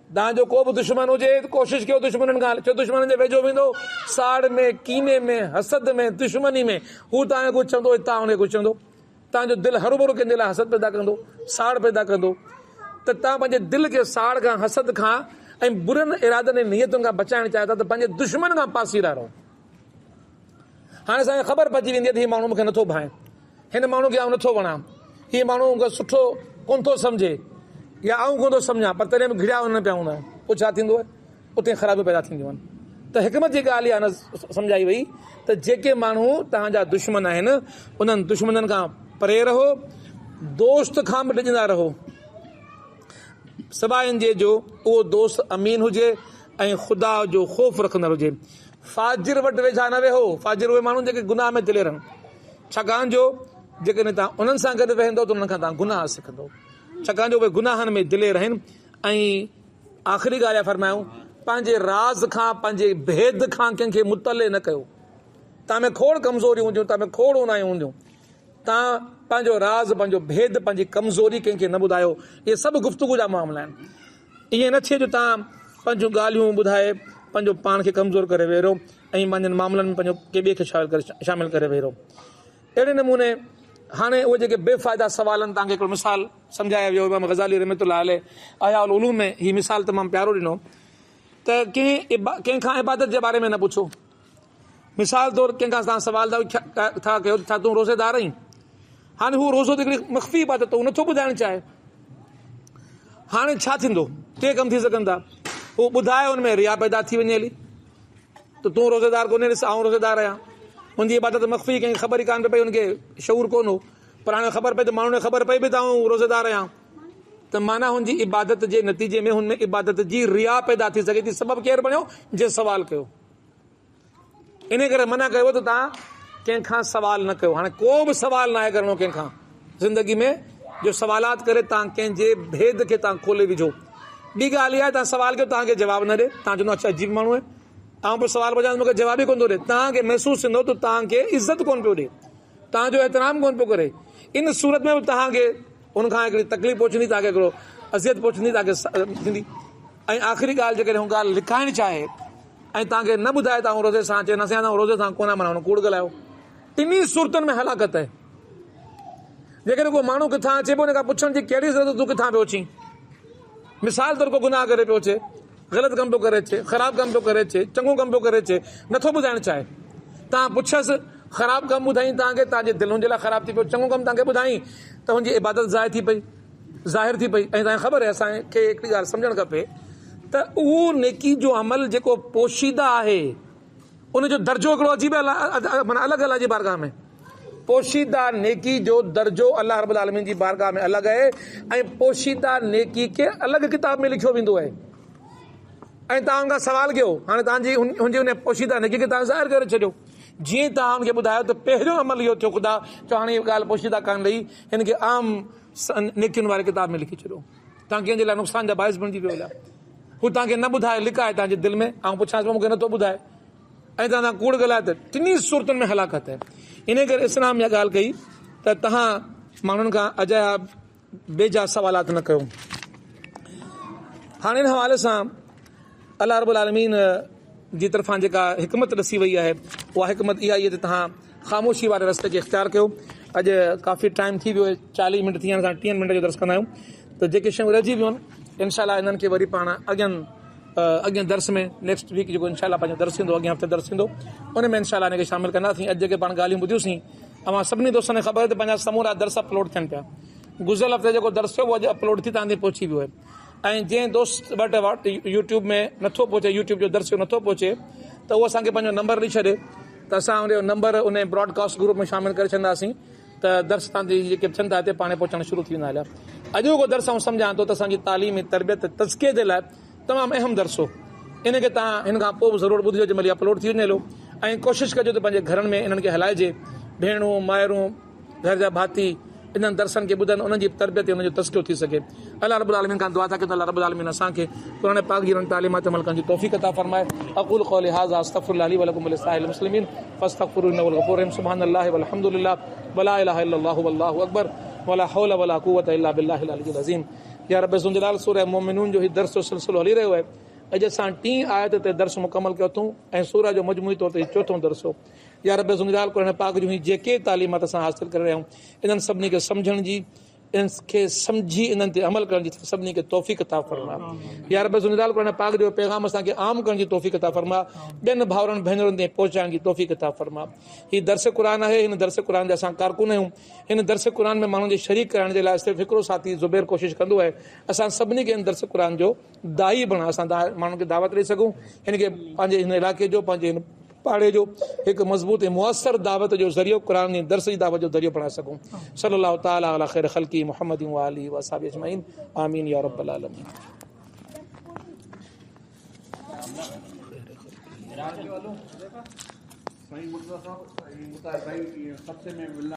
तव्हांजो को बि दुश्मन हुजे कोशिशि कयो दुश्मननि खां, छो दुश्मननि जे वेझो वेंदो, साड़ में, कीने में, हसद में, दुश्मनी में, हू तव्हांखे कुझु चवंदो, तव्हां हुनखे कुझु चवंदो, तव्हांजो दिलि हरू भरू कंहिंजे लाइ हसद पैदा कंदो, साड़ पैदा कंदो। त तव्हां पंहिंजे दिलि खे साड़ खां, हसद खां ऐं बुरनि इरादनि ऐं नियतुनि खां बचाइण चाहियो था त पंहिंजे दुश्मन खां पासीरा रहो। हाणे असांखे ख़बर पइजी वेंदी आहे त हीउ माण्हू मूंखे नथो भाए, हिन माण्हू खे आउं नथो वणां, हीउ माण्हू मूंखे सुठो कोन थो सम्झे या आउं कोन थो सम्झां, पर तॾहिं बि घिड़िया वञणु पिया हूंदा आहिनि। पोइ छा थींदो आहे, उते ख़राबियूं पैदा थींदियूं आहिनि। त हिकमत जी ॻाल्हि इहा न सम्झाई वई त जेके माण्हू तव्हांजा दुश्मन आहिनि उन्हनि दुश्मननि खां परे रहो, दोस्त खां बि डिॼंदा रहो, सवाइ जे जो उहो दोस्त अमीन हुजे ऐं ख़ुदा जो ख़ौफ़ रखंदड़ हुजे। फाजिर वटि वेझा न वेहो, फाजिर उहे माण्हू जेके गुनाह में दिलेर रहनि, छाकाणि जो जेकॾहिं तव्हां उन्हनि सां गॾु वेहंदो त उन्हनि खां तव्हां गुनाह सिखंदो, छाकाणि जो उहे गुनाहनि में दिलेर रहनि। ऐं आख़िरी ॻाल्हि आहे फरमायूं, पंहिंजे राज़ खां, पंहिंजे भेद खां कंहिंखे मुतले न कयो। तव्हां में खोड़ कमज़ोरियूं हूंदियूं, तव्हां में खोड़ उनायूं हूंदियूं, तव्हां पंहिंजो राज़, पंहिंजो भेद, पंहिंजी कमज़ोरी कंहिंखे न ॿुधायो। इहे सभु गुफ़्तगू जा मामला आहिनि। ईअं न थिए जो तव्हां पंहिंजूं ॻाल्हियूं ॿुधाए पंहिंजो पाण खे कमज़ोर करे वेहो ऐं पंहिंजनि मामलनि में पंहिंजो के ॿिए खे शामिल करे वेहो। अहिड़े नमूने हाणे उहे जेके बेफ़ाइदा सवाल आहिनि, तव्हांखे हिकिड़ो मिसाल सम्झाया वियो, इमाम ग़ज़ाली रहमतुल्लाह अलैह अहया उल उलूम में हीअ मिसाल तमामु प्यारो ॾिनो त कंहिंखां इबादत जे बारे में न पुछो। मिसाल तौरु कंहिंखां तव्हां सवाल था कयो, छा तूं रोज़ेदार आहीं? हाणे हू रोज़ो त हिकिड़ी मख़फ़ी इबादत हू नथो ॿुधाइणु चाहे। हाणे छा थींदो, टे कम थी सघनि था, हू ॿुधाए हुन में रिया पैदा थी वञे हली त तूं रोज़ेदार कोन्हे, ॾिस आउं रोज़ेदार आहियां, मुंहिंजी इबादत मख़फ़ी, कंहिंखे ख़बर ई कान पई, हुनखे शऊर कोन हो, पर हाणे ख़बर पई त माण्हुनि खे ख़बर पई बि त आउं रोज़ेदार आहियां, त माना हुनजी इबादत जे नतीजे में हुनमें इबादत जी रिया पैदा थी सघे थी। सबबु केरु बणियो, जे सवाल कयो। इन करे मना कयो त तव्हां कंहिंखां सवाल न कयो। हाणे को बि सवाल न आहे करिणो कंहिंखां ज़िंदगी में, जो सवालात करे तव्हां कंहिंजे भेद खे तव्हां खोले विझो। ॿी ॻाल्हि इहा आहे, तव्हां सवाल कयो, तव्हांखे जवाबु न ॾे, तव्हां चवंदो अच्छा अजीब माण्हू आहे, ऐं पोइ सवाल पुछां मूंखे जवाब ई कोन थो ॾे, तव्हांखे महसूसु थींदो त तव्हांखे इज़त कोन पियो ॾे, तव्हांजो एतिराम कोन पियो करे। इन सूरत में बि तव्हांखे हुनखां हिकिड़ी तकलीफ़ पहुचंदी, तव्हांखे हिकिड़ो अज़ियत पहुचंदी, तव्हांखे थींदी। ऐं आख़िरी ॻाल्हि जेकॾहिं हू ॻाल्हि लिखाइणु चाहे ऐं तव्हांखे न ॿुधाए, तव्हां रोज़े सां अचे न सां रोज़े सां कोन माना हुन कूड़ ॻाल्हायो, टिनी सूरतुनि में हलाकत आहे। जेकॾहिं को माण्हू किथां अचे पोइ हुन खां पुछण जी कहिड़ी ज़रूरत, तूं किथां पियो अची? मिसाल तौरु को गुनाह करे पियो अचे, ग़लति कमु पियो करे अचे, ख़राबु कमु पियो करे अचे, चङो कमु पियो करे अचे, नथो ॿुधाइणु चाहे, तव्हां पुछसि, ख़राबु कमु ॿुधाई तव्हांखे, तव्हांजे दिलि हुनजे लाइ ख़राबु थी पियो, चङो कमु तव्हांखे ॿुधाई त हुनजी इबादत ज़ाहिर थी पई, ज़ाहिर थी पई। ऐं तव्हांखे ख़बर आहे, असांखे हिकिड़ी ॻाल्हि सम्झणु खपे त उहो नेकी जो अमल जेको पोशीदा आहे उनजो दर्जो हिकिड़ो अजीब माना अलॻि आहे जी बारगाह में। पोशीदा नेकी जो दर्जो अल्लाह रब्बुल आलमीन जी बारगाह में अलॻि आहे, ऐं पोशीदा नेकी खे अलॻि किताब में लिखियो वेंदो आहे। ऐं तव्हां हुनखां सवाल कयो, हाणे तव्हांजी हुनजी हुन पोशीदा नेकी खे तव्हां ज़ाहिर करे छॾियो। जीअं तव्हां हुनखे ॿुधायो त पहिरियों अमल इहो थियो, ख़ुदा चओ हाणे इहा ॻाल्हि पोशीदा कान रही, हिनखे आम नेकियुनि वारे किताब में लिखी छॾियो, तव्हां कंहिंजे लाइ नुक़सान जा बाहिस बणिजी वियो आहे। हू तव्हांखे न ॿुधाए, लिकाए तव्हांजे दिलि में, ऐं पुछांसि पियो मूंखे नथो ॿुधाए, ऐं तव्हां कूड़ ॻाल्हाए, त टिनी सूरतुनि में हलाकत आहे। इन करे इस्लाम इहा ॻाल्हि कई त तव्हां माण्हुनि खां अजाया बेजा सवालात न कयो। हाणे हिन हवाले सां अल्लाह रब्बुल आलमीन जी तरफ़ां जेका हिकमत ॾसी वई आहे, उहा हिकमत इहा आहे त तव्हां ख़ामोशी वारे रस्ते खे इख़्तियार कयो। अॼु काफ़ी टाइम थी वियो आहे, 40 मिंट थी विया आहिनि, 30 मिंट जो दर्स कंदा आहियूं, त जेके शयूं रहिजी वियूं आहिनि इनशाला इन्हनि खे वरी पाण अॻियां दर्स में नेक्स्ट वीक जेको इनशाला पंहिंजो दर्स थींदो, अॻियां हफ़्ते दर्स थींदो, उन में इनशाला हिनखे शामिलु कंदासीं। अॼु जेके पाण ॻाल्हियूं ॿुधियूंसीं, अवां सभिनी दोस्तनि खे ख़बर आहे त पंहिंजा समूरा दर्स अपलोड थियनि पिया। गुज़िरियल हफ़्ते जेको दर्स थियो उहो अॼु अपलोड थी तव्हां ताईं पहुची वियो आहे। ऐं जंहिं दोस्त वटि यूट्यूब में नथो पहुचे, यूट्यूब जो दर्स नथो पहुचे, त उहो असांखे पंहिंजो नंबर ॾेई छॾे, त असां उन जो नंबर उन ब्रॉडकास्ट ग्रुप में शामिलु करे छॾंदासीं। त दर्स तव्हांजी जेके थियनि था हिते पाणे पहुचणु शुरू थी वेंदा हलिया। अॼु को दर्स आउं सम्झां थो त असांजी तालीम तरबियत तज़किये जे लाइ तमामु अहम दर्स हो। इन खे तव्हां हिन खां पोइ बि ज़रूरु ॿुधिजो जंहिंमहिल अपलोड थी वञे हलो, ऐं कोशिशि कजो त पंहिंजे घरनि में इन्हनि खे हलाइजे। भेणूं माइरूं घर जा भाती इन्हनि दर्सनि खे ॿुधनि, उन्हनि जी तरबियत उन्हनि जो तज़कियो थी सघे। अल्लाह रब्बुल आलमीन खां दुआ था कयूं त अल्लाह रब्बुल आलमीन असांखे क़ुरान पाक जी तालीमात अमल करण जी तौफ़ीक़ अता फरमाए। अक़ूलु क़ौली हाज़ा अस्तग़फ़िरुल्लाह ली व लकुम व लिसाइरिल मुस्लिमीन फ़स्तग़फ़िरूहु इन्नहु हुवल गफ़ूरुर रहीम। सुब्हानल्लाहि वल्हम्दुलिल्लाह वला इलाहा इल्लल्लाहु वल्लाहु अकबर वला हौला वला कुव्वता इल्ला बिल्लाहिल अलिय्यिल अज़ीम। या रब ज़ुल जलाल सूरह मोमिनून जो ही दर्स जो सिलसिलो हली रहियो आहे। अॼु असां 3 आयत ते दर्स मुकमल कयो अथऊं ऐं सूरह जो मजमूई तौर ते चौथों दर्स हो। या रब ज़ुल जलाल क़ुरान पाक जूं ही जेके तालीमात असां हासिल करे रहिया आहियूं इन्हनि सभिनी खे सम्झण जी, इन्हनि खे सम्झी इन्हनि ते अमल करण जी सभिनी खे तौफ़ीक़ अता फरमा। या रब ज़ुल जलाल क़ुरान पाक जो पैगाम असांखे आम करण जी तौफ़ीक़ अता फरमा, ॿियनि भाउरनि भेनरुनि ते पहुचाइण जी तौफ़ीक़ अता फरमा। हीउ दर्स क़ुरान आहे, हिन दर्स क़ुरान जा असां कारकुन आहियूं। हिन दर्स क़ुरान में माण्हुनि जे शरीक करण जे लाइ सिर्फ़ु हिकिड़ो साथी ज़ुबैर कोशिशि कंदो आहे। असां सभिनी खे हिन दर्स क़ुरान जो दाई बणा, असां माण्हुनि खे दावत ॾेई सघूं, हिन खे पंहिंजे हिन इलाइक़े जो, पंहिंजे हिन पाड़े जो हिकु मज़बूत ऐं मुअसर दावत जो ज़रियो, क़ुरान जी दर्स जी दावत जो ज़रियो बणाए सघूं। सल्लल्लाहु तआला अला ख़ैर ख़ल्क़ी मुहम्मद व आलिहि व असहाबिहि अजमईन आमीन या रब्बल आलमीन।